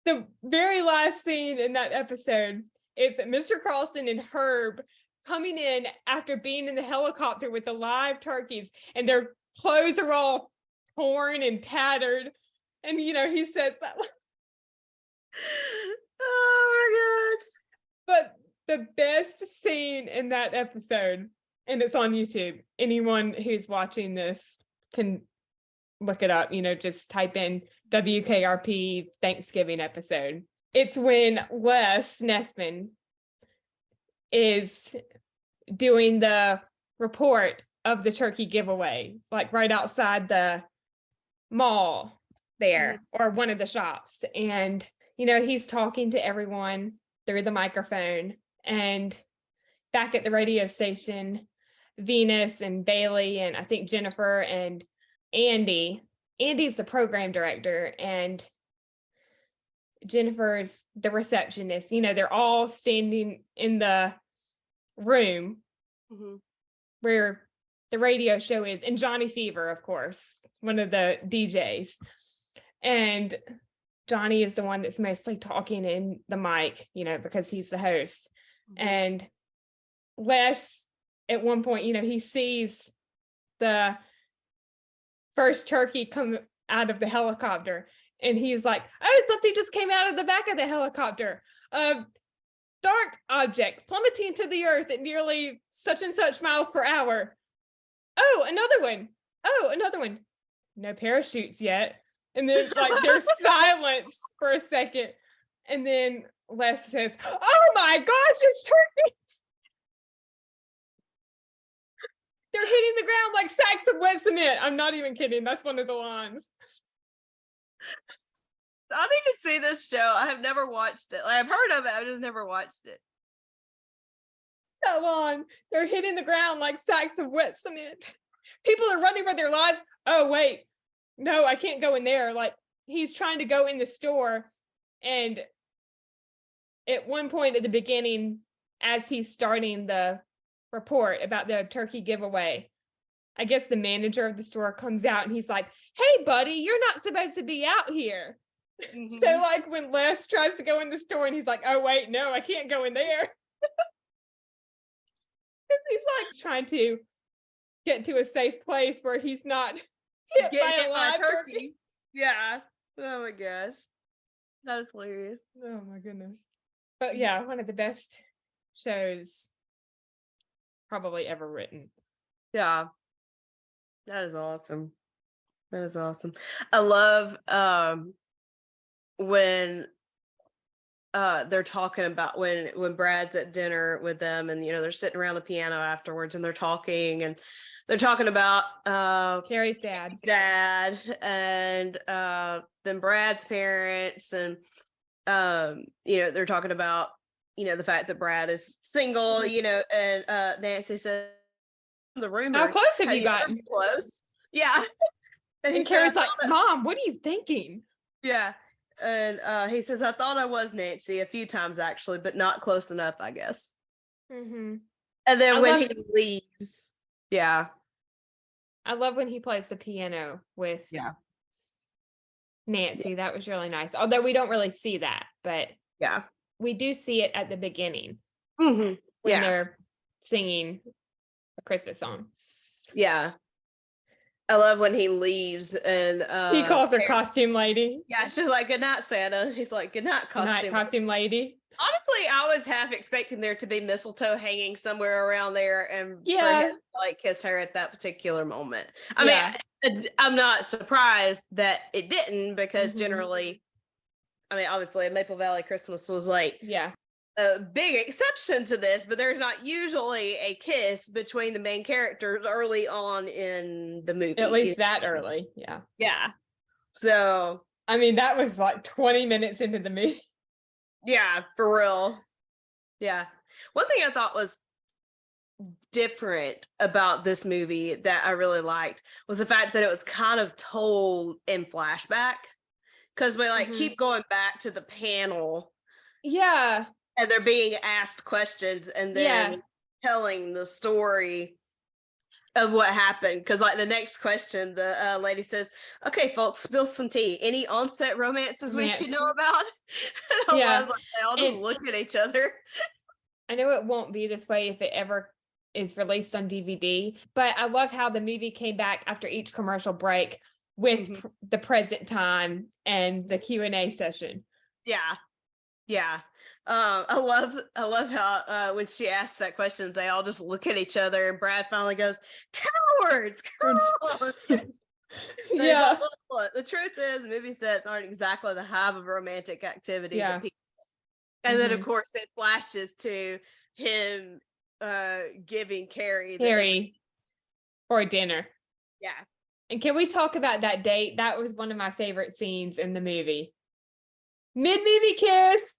A: the very last scene in that episode is Mr. Carlson and Herb coming in after being in the helicopter with the live turkeys, and their clothes are all torn and tattered. And, he says that.
C: Oh my gosh.
A: But the best scene in that episode, and it's on YouTube, anyone who's watching this can look it up, just type in WKRP Thanksgiving episode. It's when Les Nessman is doing the report of the turkey giveaway, like right outside the mall there, or one of the shops. And, he's talking to everyone through the microphone. And back at the radio station, Venus and Bailey, and I think Jennifer and Andy's the program director, and Jennifer's the receptionist. They're all standing in the room where the radio show is, and Johnny Fever, of course, one of the DJs. And Johnny is the one that's mostly talking in the mic, because he's the host. And Les, at one point, he sees the first turkey come out of the helicopter, and he's like, oh, something just came out of the back of the helicopter. Dark object plummeting to the earth at nearly such and such miles per hour. Oh, another one. No parachutes yet. And then there's silence for a second. And then Les says, oh my gosh, it's turkeys. They're hitting the ground like sacks of wet cement. I'm not even kidding. That's one of the lines.
C: I need to see this show. I have never watched it. I've heard of it. I've just never watched it.
A: That long. They're hitting the ground like sacks of wet cement. People are running for their lives. Oh, wait. No, I can't go in there. He's trying to go in the store. And at one point at the beginning, as he's starting the report about the turkey giveaway, I guess the manager of the store comes out and he's like, hey, buddy, you're not supposed to be out here. So when Les tries to go in the store and he's like, oh, wait, no, I can't go in there. Because he's trying to get to a safe place where he's not hit by a live turkey.
C: Yeah. Oh my gosh. That was hilarious.
A: Oh my goodness. But yeah, one of the best shows probably ever written.
C: Yeah. That is awesome. I love when they're talking about when Brad's at dinner with them, and they're sitting around the piano afterwards, and they're talking about
A: Kerri's dad
C: and then Brad's parents, and they're talking about the fact that Brad is single, and Nancy says the rumor.
A: How close have you gotten?
C: Close. Yeah.
A: And Kerri's like, Mom, what are you thinking?
C: Yeah. And he says, I thought I was Nancy a few times actually, but not close enough, I guess. And then when he leaves, yeah.
A: I love when he plays the piano with Nancy. That was really nice. Although we don't really see that, but we do see it at the beginning when they're singing a Christmas song.
C: Yeah. I love when he leaves and
A: he calls her costume lady.
C: Yeah, she's like, good night, Santa. He's like, good night,
A: costume lady.
C: Honestly, I was half expecting there to be mistletoe hanging somewhere around there and for him to, kiss her at that particular moment. I mean, I'm not surprised that it didn't, because generally, obviously Maple Valley Christmas was a big exception to this, but there's not usually a kiss between the main characters early on in the movie.
A: At least that early. Yeah.
C: Yeah. So,
A: that was 20 minutes into the movie.
C: Yeah, for real. Yeah. One thing I thought was different about this movie that I really liked was the fact that it was kind of told in flashback, because we keep going back to the panel.
A: Yeah.
C: And they're being asked questions and then telling the story of what happened. Because the next question, the lady says, okay, folks, spill some tea. Any on-set romances we should know about? They all just look at each other.
A: I know it won't be this way if it ever is released on DVD, but I love how the movie came back after each commercial break with the present time and the Q&A session.
C: Yeah. I love how when she asks that question, they all just look at each other, and Brad finally goes, cowards.
A: Yeah.
C: Look, the truth is, movie sets aren't exactly the hive of romantic activity
A: Yeah.
C: that people. And then, of
A: Mhm.
C: course, it flashes to him giving Kerri
A: Kerri for dinner.
C: yeah.
A: And can we talk about that date? That was one of my favorite scenes in the movie. Mid-movie kiss.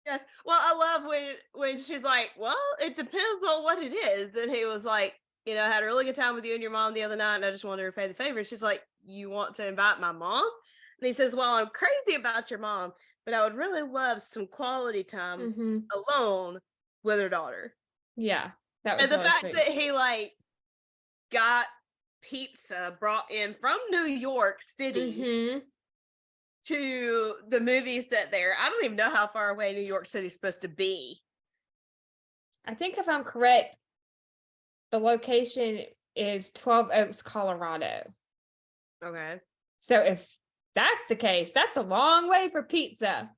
C: Yes. Well, I love when she's like, "Well, it depends on what it is." And he was like, "You know, I had a really good time with you and your mom the other night, and I just wanted to repay the favor." And she's like, "You want to invite my mom?" And he says, "Well, I'm crazy about your mom, but I would really love some quality time
A: Mm-hmm.
C: alone with her daughter."
A: Yeah, that was
C: And the
A: really
C: fact
A: sweet.
C: that he like got pizza brought in from New York City
A: Mm-hmm.
C: to the movie set there. I don't even know how far away New York City's supposed to be.
A: I think if I'm correct, the location is 12 Oaks, Colorado.
C: Okay.
A: So if that's the case, that's a long way for pizza.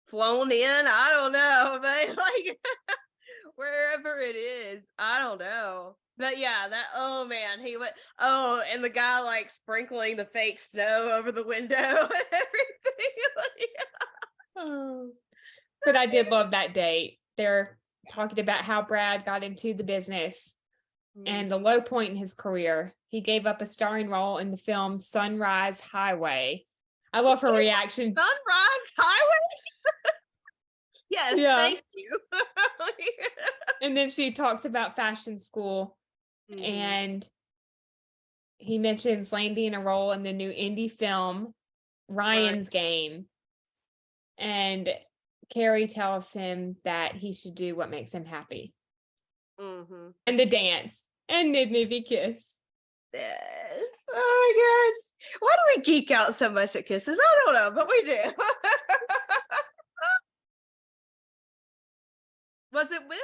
C: Flown in, I don't know, but like wherever it is, I don't know. But yeah, that oh man, he went and the guy like sprinkling the fake snow over the window and everything. Like,
A: Oh. But I did love that date. They're talking about how Brad got into the business and the low point in his career. He gave up a starring role in the film Sunrise Highway. I love her reaction.
C: Sunrise Highway? Yes,
A: Yeah.
C: thank you.
A: And then she talks about fashion school and he mentions landing a role in the new indie film Ryan's Game. And Kerri tells him that he should do what makes him happy. And the dance and mid-movie kiss.
C: Yes. Oh my gosh. Why do we geek out so much at kisses? I don't know, but we do. Was it with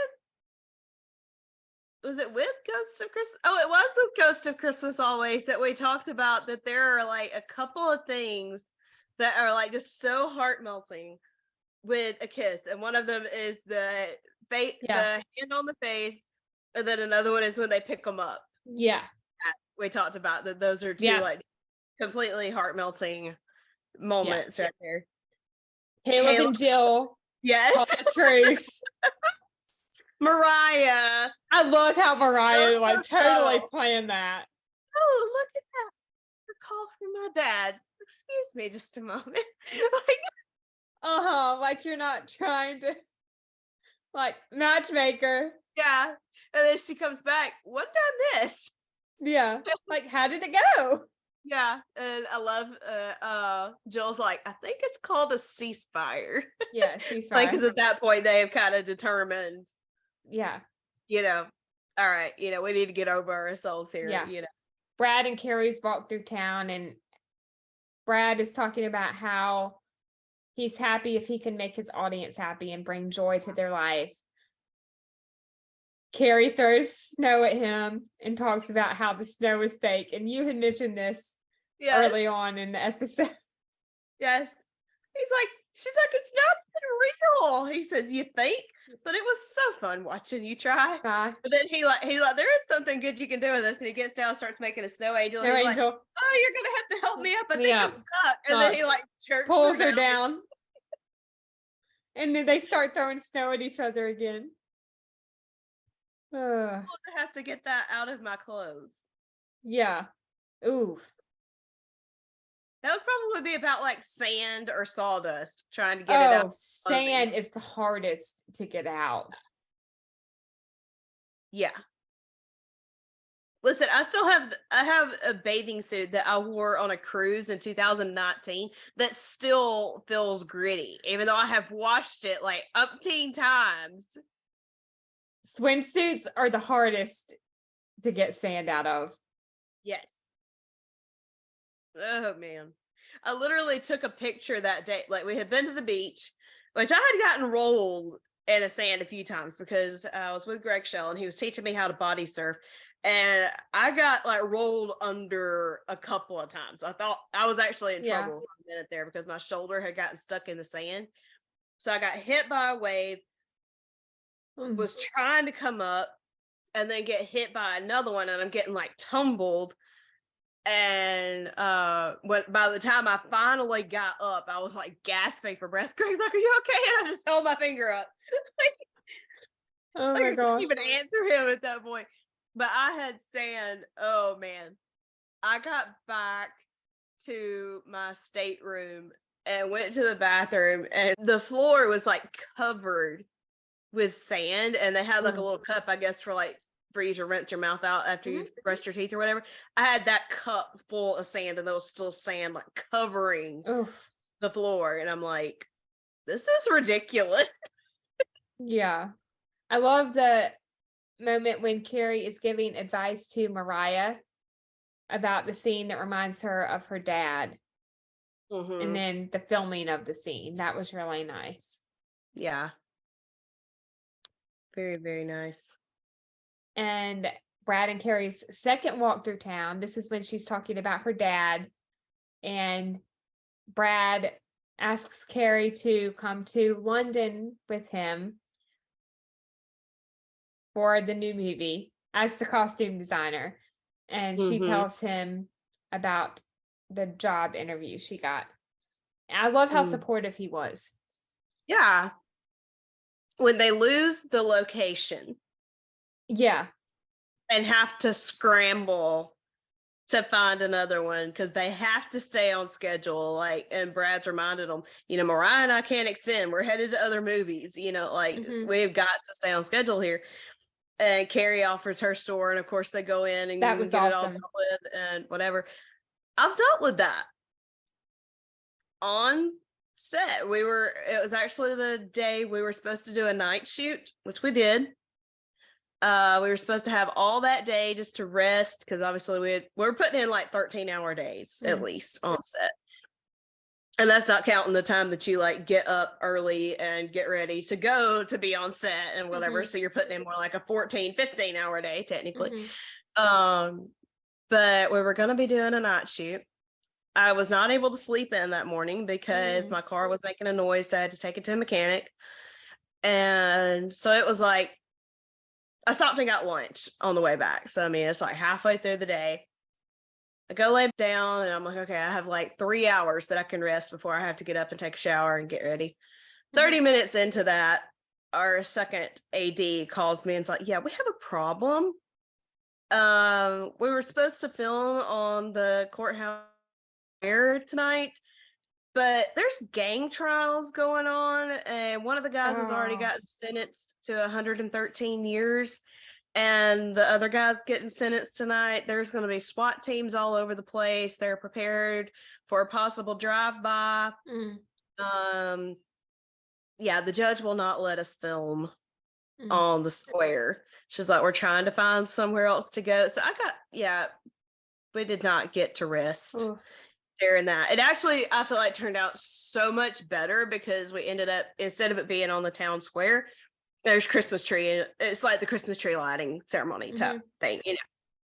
C: Ghost of Christmas? Oh, it was with Ghost of Christmas Always that we talked about that there are like a couple of things that are like just so heart melting with a kiss. And one of them is the hand on the face, and then another one is when they pick them up.
A: Yeah.
C: We talked about that. Those are two like completely heart melting moments right there.
A: Caleb and Jill.
C: Yes.
A: Truth.
C: Mariah.
A: I love how Mariah totally playing that.
C: Oh, look at that. A call from my dad. Excuse me just a moment.
A: Like you're not trying to like matchmaker.
C: Yeah. And then she comes back. What did I miss?
A: Yeah. Like, how did it go?
C: Yeah. And I love Jill's like, I think it's called a ceasefire.
A: Yeah, ceasefire.
C: Like, because at that point they have kind of determined.
A: Yeah.
C: You know, all right, you know, we need to get over ourselves here.
A: Yeah.
C: You know.
A: Brad and Kerri's walk through town and Brad is talking about how he's happy if he can make his audience happy and bring joy to their life. Kerri throws snow at him and talks about how the snow is fake. And you had mentioned this early on in the episode.
C: Yes. She's like, it's not even real. He says, you think? But it was so fun watching you try. But then he like, there is something good you can do with this. And he gets down and starts making a snow angel. And he's like, oh, you're going to have to help me up. I think I'm stuck. And then he like
A: pulls her down. And then they start throwing snow at each other again.
C: I have to get that out of my clothes.
A: Yeah. Ooh.
C: That would probably be about like sand or sawdust trying to get it out.
A: Sand is the hardest to get out.
C: Yeah. Listen, I have a bathing suit that I wore on a cruise in 2019 that still feels gritty, even though I have washed it like umpteen times.
A: Swimsuits are the hardest to get sand out of.
C: Yes. Oh man. I literally took a picture that day. Like we had been to the beach, which I had gotten rolled in the sand a few times because I was with Greg Shell and he was teaching me how to body surf. And I got like rolled under a couple of times. I thought I was actually in trouble for a minute there because my shoulder had gotten stuck in the sand. So I got hit by a wave, was trying to come up, and then get hit by another one, and I'm getting like tumbled. And by the time I finally got up, I was like gasping for breath. Greg's like, "Are you okay?" And I just held my finger up.
A: Oh
C: Like
A: my
C: I
A: gosh.
C: couldn't even answer him at that point. But I had sand. Oh man. I got back to my stateroom and went to the bathroom, and the floor was like covered with sand, and they had like a
A: Mm.
C: little cup, I guess, for you to rinse your mouth out after
A: Mhm.
C: you brushed your teeth or whatever. I had that cup full of sand, and there was still sand like covering
A: Oof.
C: the floor, and I'm like, this is ridiculous.
A: Yeah. I love the moment when Kerri is giving advice to Mariah about the scene that reminds her of her dad, and then the filming of the scene. That was really nice.
C: Yeah. Very, very nice.
A: And Brad and Kerri's second walk through town, this is when she's talking about her dad, and Brad asks Kerri to come to London with him for the new movie as the costume designer. And she tells him about the job interview she got. I love how supportive he was.
C: Yeah. When they lose the location
A: Yeah.
C: and have to scramble to find another one because they have to stay on schedule. Like, and Brad's reminded them, Mariah and I can't extend. We're headed to other movies, we've got to stay on schedule here. And Kerri offers her store, and of course they go in and
A: That was
C: get it all
A: awesome.
C: dealt with and whatever. I've dealt with that on set. It was actually the day we were supposed to do a night shoot, which we did. We were supposed to have all that day just to rest, because obviously we were putting in like 13-hour days at least on set. And that's not counting the time that you like get up early and get ready to go to be on set and whatever. So you're putting in more like a 15-hour day technically. But we were going to be doing a night shoot. I was not able to sleep in that morning because my car was making a noise. So I had to take it to a mechanic. And so it was like, I stopped and got lunch on the way back. So, I mean, it's like halfway through the day. I go lay down and I'm like, okay, I have like 3 hours that I can rest before I have to get up and take a shower and get ready. 30 minutes into that, our second AD calls me and is like, yeah, we have a problem. We were supposed to film on the courthouse tonight, but there's gang trials going on, and one of the guys has already gotten sentenced to 113 years, and the other guy's getting sentenced tonight. There's going to be SWAT teams all over the place. They're prepared for a possible drive-by. Yeah, the judge will not let us film on the square. She's like, we're trying to find somewhere else to go. So we did not get to rest during that. It actually, I feel like, turned out so much better because we ended up, instead of it being on the town square, there's Christmas tree. It's like the Christmas tree lighting ceremony type thing,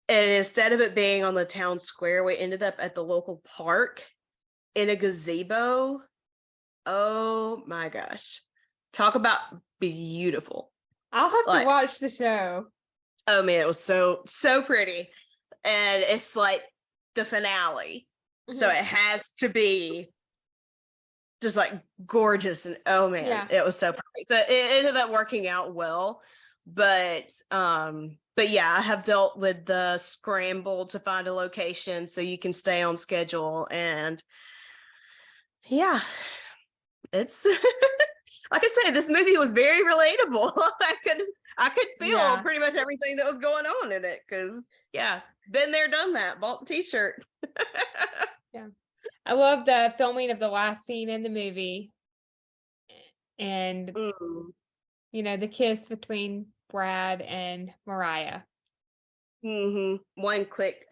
C: And instead of it being on the town square, we ended up at the local park in a gazebo. Oh my gosh. Talk about beautiful.
A: I'll have to watch the show.
C: Oh man, it was so pretty. And it's like the finale. So it has to be just like gorgeous, and oh man, it was so perfect. So it ended up working out well. But yeah, I have dealt with the scramble to find a location so you can stay on schedule, and yeah, it's like I said, this movie was very relatable. I could feel pretty much everything that was going on in it, because been there, done that, bought the t-shirt.
A: I love the filming of the last scene in the movie, and the kiss between Brad and Mariah.
C: One quick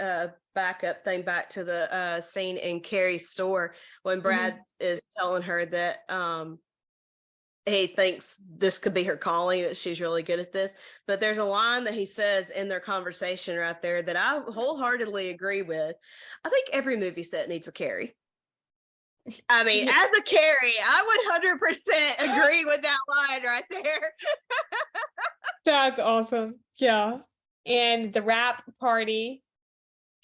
C: backup thing back to the scene in Kerri's store when Brad is telling her that he thinks this could be her calling, that she's really good at this. But there's a line that he says in their conversation right there that I wholeheartedly agree with. I think every movie set needs a Kerri. I mean, as a Kerri, I would 100% agree with that line right there.
A: That's awesome. Yeah. And the wrap party,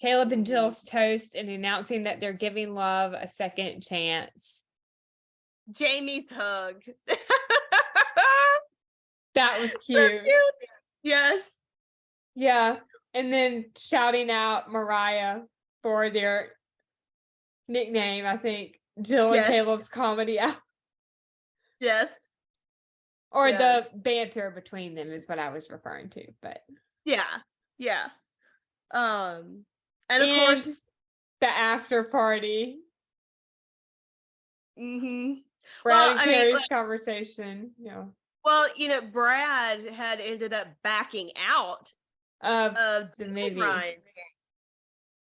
A: Caleb and Jill's toast and announcing that they're giving love a second chance.
C: Jamie's hug.
A: That was
C: So
A: cute.
C: cute. Yes.
A: Yeah. And then shouting out Mariah for their nickname, I think, Jill and
C: Yes.
A: Caleb's comedy hour.
C: Yes.
A: Or
C: Yes.
A: the banter between them is what I was referring to. But
C: Yeah. And of course
A: the after party.
C: Brad
A: and Kerri's conversation. Yeah.
C: Well, Brad had ended up backing out
A: of the movie.
C: Ryan's game.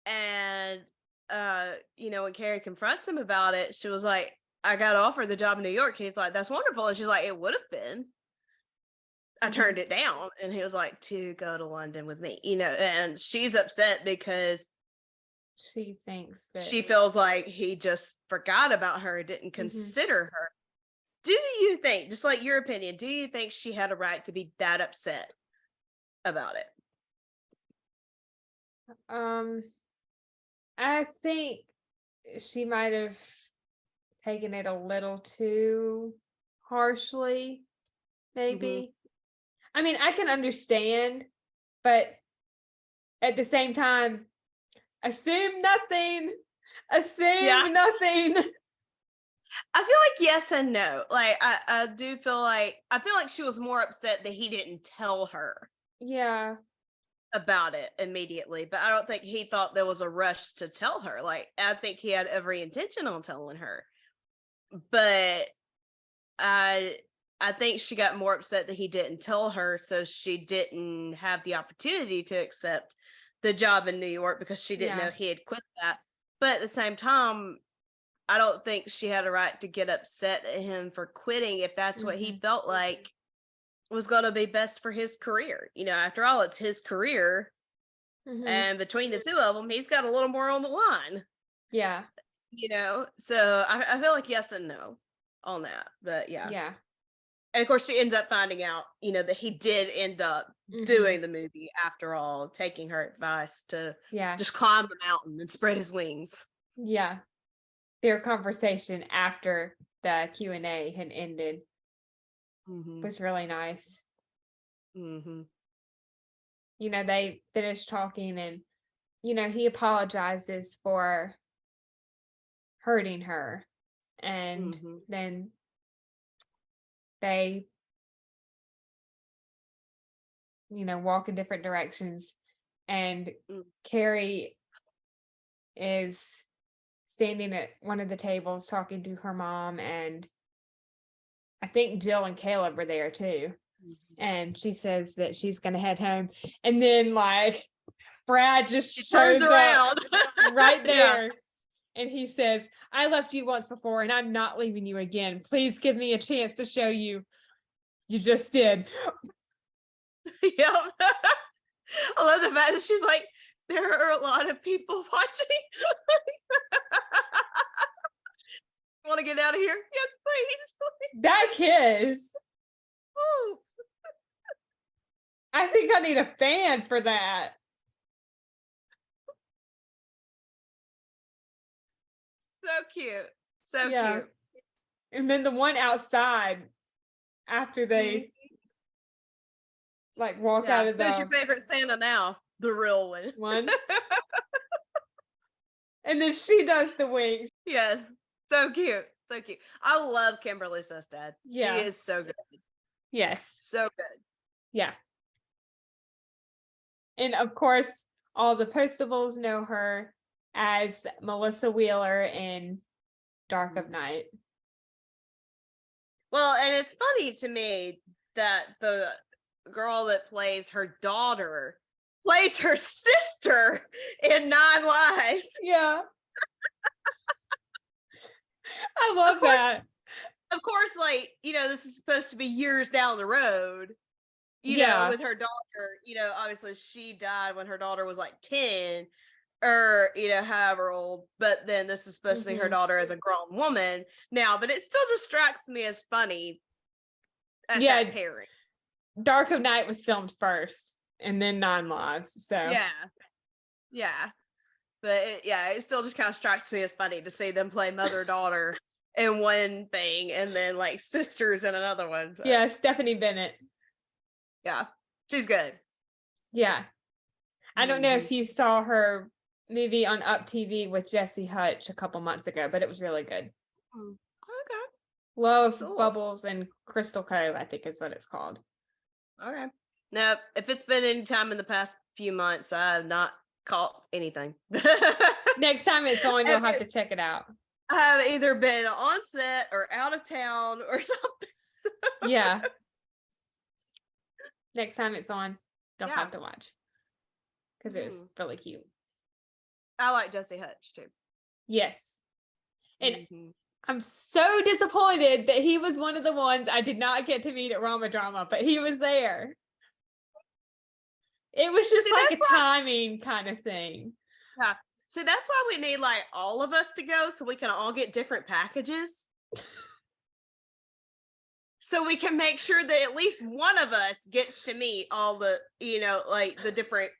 C: And when Kerri confronts him about it, she was like, I got offered the job in New York. He's like, that's wonderful. And she's like, it would have been. I turned it down. And he was like, to go to London with me, and she's upset because
A: she thinks that
C: she feels like he just forgot about her, didn't consider her. Do you think, just like your opinion, do you think she had a right to be that upset about it?
A: I think she might have taken it a little too harshly, maybe. I mean, I can understand, but at the same time, assume nothing. Nothing.
C: I feel like yes and no. Like I do feel like she was more upset that he didn't tell her.
A: Yeah.
C: About it immediately, but I don't think he thought there was a rush to tell her. Like, I think he had every intention on telling her, but I think she got more upset that he didn't tell her, so she didn't have the opportunity to accept the job in New York because she didn't know he had quit that. But at the same time, I don't think she had a right to get upset at him for quitting if that's what he felt like was going to be best for his career. After all, it's his career. And between the two of them, he's got a little more on the line.
A: Yeah.
C: So I feel like yes and no on that. But yeah.
A: Yeah.
C: And of course, she ends up finding out, that he did end up doing the movie after all, taking her advice to just climb the mountain and spread his wings. Yeah.
A: Their conversation after the Q&A had ended was really nice. They finished talking and, he apologizes for hurting her. And then they, walk in different directions. And Kerri is standing at one of the tables talking to her mom, and I think Jill and Caleb were there too. And she says that she's going to head home. And then Brad just shows around right there. And he says, I left you once before and I'm not leaving you again. Please give me a chance to show you. You just did.
C: Yep. I love the fact that she's like, there are a lot of people watching. Want to get out of here? Yes, please.
A: That kiss. Ooh. I think I need a fan for that.
C: So cute. So cute.
A: And then the one outside after they walk out of the...
C: Who's your favorite Santa now? The real one.
A: And then she does the wings.
C: Yes. So cute. So cute. I love Kimberly Sestad.
A: Yeah.
C: She is so good.
A: Yes.
C: So good.
A: Yeah. And of course, all the Postables know her as Melissa Wheeler in Dark of Night.
C: Well, and it's funny to me that the girl that plays her daughter plays her sister in 9 Lives.
A: Yeah. I love that.
C: Of course, this is supposed to be years down the road. You know, with her daughter, obviously she died when her daughter was 10 or, however old. But then this is supposed to be her daughter as a grown woman now. But it still just strikes me as funny at that pairing.
A: Dark of Night was filmed first. and then 9 Lives. So
C: yeah. But it still just kind of strikes me as funny to see them play mother-daughter in one thing and then like sisters in another one. But,
A: yeah, Stephanie Bennett.
C: Yeah, she's good.
A: Yeah. I don't know if you saw her movie on Up TV with Jesse Hutch a couple months ago, but it was really good.
C: Okay.
A: Love,
C: Cool.
A: Bubbles, and Crystal Cove, I think is what it's called.
C: Okay. Now, if it's been any time in the past few months, I have not caught anything.
A: Next time it's on, you'll have to check it out.
C: I have either been on set or out of town or something.
A: Yeah. Next time it's on, you'll have to watch. Because it was really cute.
C: I like Jesse Hutch too.
A: Yes. And I'm so disappointed that he was one of the ones I did not get to meet at Rama Drama, but he was there. It was just like a timing kind of thing.
C: Yeah. So that's why we need like all of us to go so we can all get different packages. So we can make sure that at least one of us gets to meet all the, like the different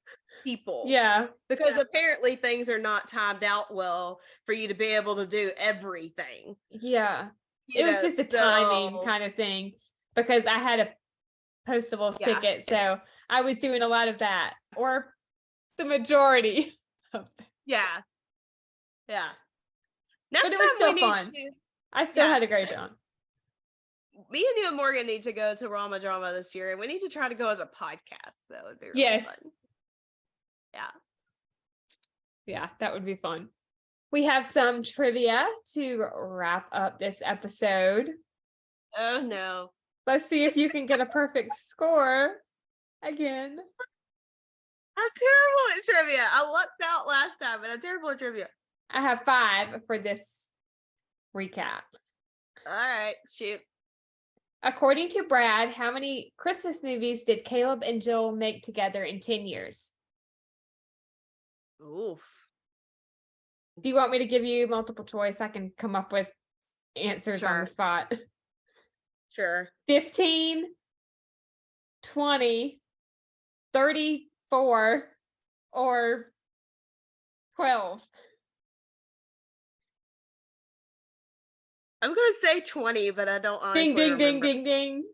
C: people.
A: Yeah.
C: Because apparently things are not timed out well for you to be able to do everything.
A: Yeah. It was just a timing kind of thing because I had a postable ticket. So I was doing a lot of that, or the majority of it.
C: Yeah.
A: But it was still fun. I still had a great time.
C: Me and you and Morgan need to go to Rama Drama this year, and we need to try to go as a podcast. That would be really fun.
A: Yeah, that would be fun. We have some trivia to wrap up this episode.
C: Oh no.
A: Let's see if you can get a perfect score again.
C: I'm terrible at trivia. I lucked out last time, but I'm terrible at trivia.
A: I have 5 for this recap.
C: All right, shoot.
A: According to Brad, how many Christmas movies did Caleb and Jill make together in 10 years?
C: Oof.
A: Do you want me to give you multiple choice? I can come up with answers on the spot.
C: Sure.
A: 15, 20, 34, or 12.
C: I'm going to say 20, but I don't honestly
A: Ding, ding,
C: remember.
A: ding, ding, ding.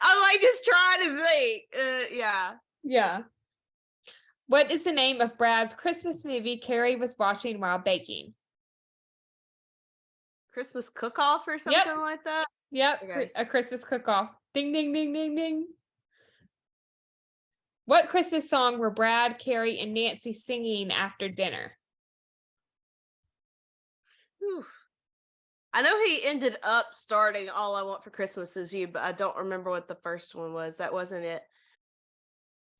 C: I'm like just trying to think.
A: Yeah. What is the name of Brad's Christmas movie Kerri was watching while baking?
C: Christmas Cook-Off or something like that?
A: Yep. Okay. A Christmas Cook-Off. Ding, ding, ding, ding, ding. What Christmas song were Brad, Kerri, and Nancy singing after dinner?
C: Whew. I know he ended up starting All I Want for Christmas Is You, but I don't remember what the first one was. That wasn't it.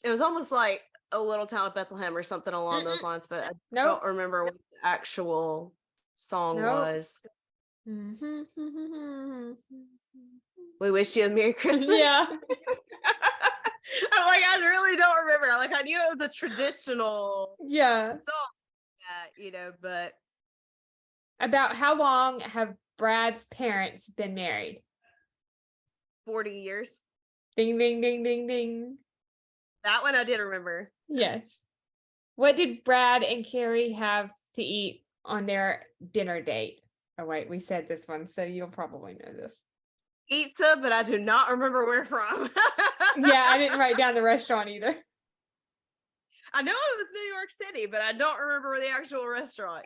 C: It was almost like A Little Town of Bethlehem or something along those lines, but I don't remember what the actual song was. We wish you a Merry Christmas.
A: Yeah.
C: I'm like, I really don't remember. Like, I knew it was a traditional song, but.
A: About how long have Brad's parents been married?
C: 40 years.
A: Ding, ding, ding, ding, ding.
C: That one I did remember.
A: Yes. What did Brad and Kerri have to eat on their dinner date? Oh, wait, we said this one, so you'll probably know this.
C: Pizza, but I do not remember where from.
A: Yeah, I didn't write down the restaurant either.
C: I know it was New York City, but I don't remember the actual restaurant.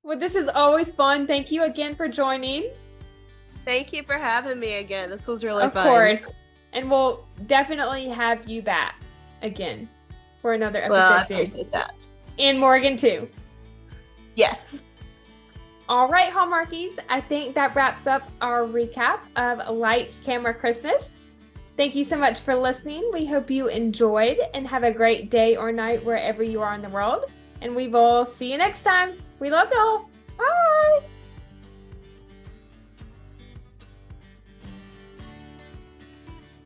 A: Well, this is always fun. Thank you again for joining.
C: Thank you for having me again. This was really fun.
A: Of course. And we'll definitely have you back again for another episode series.
C: I appreciate that.
A: And Morgan too.
C: Yes.
A: All right, Hallmarkies. I think that wraps up our recap of Lights, Camera, Christmas. Thank you so much for listening. We hope you enjoyed and have a great day or night wherever you are in the world. And we will see you next time. We love y'all. Bye.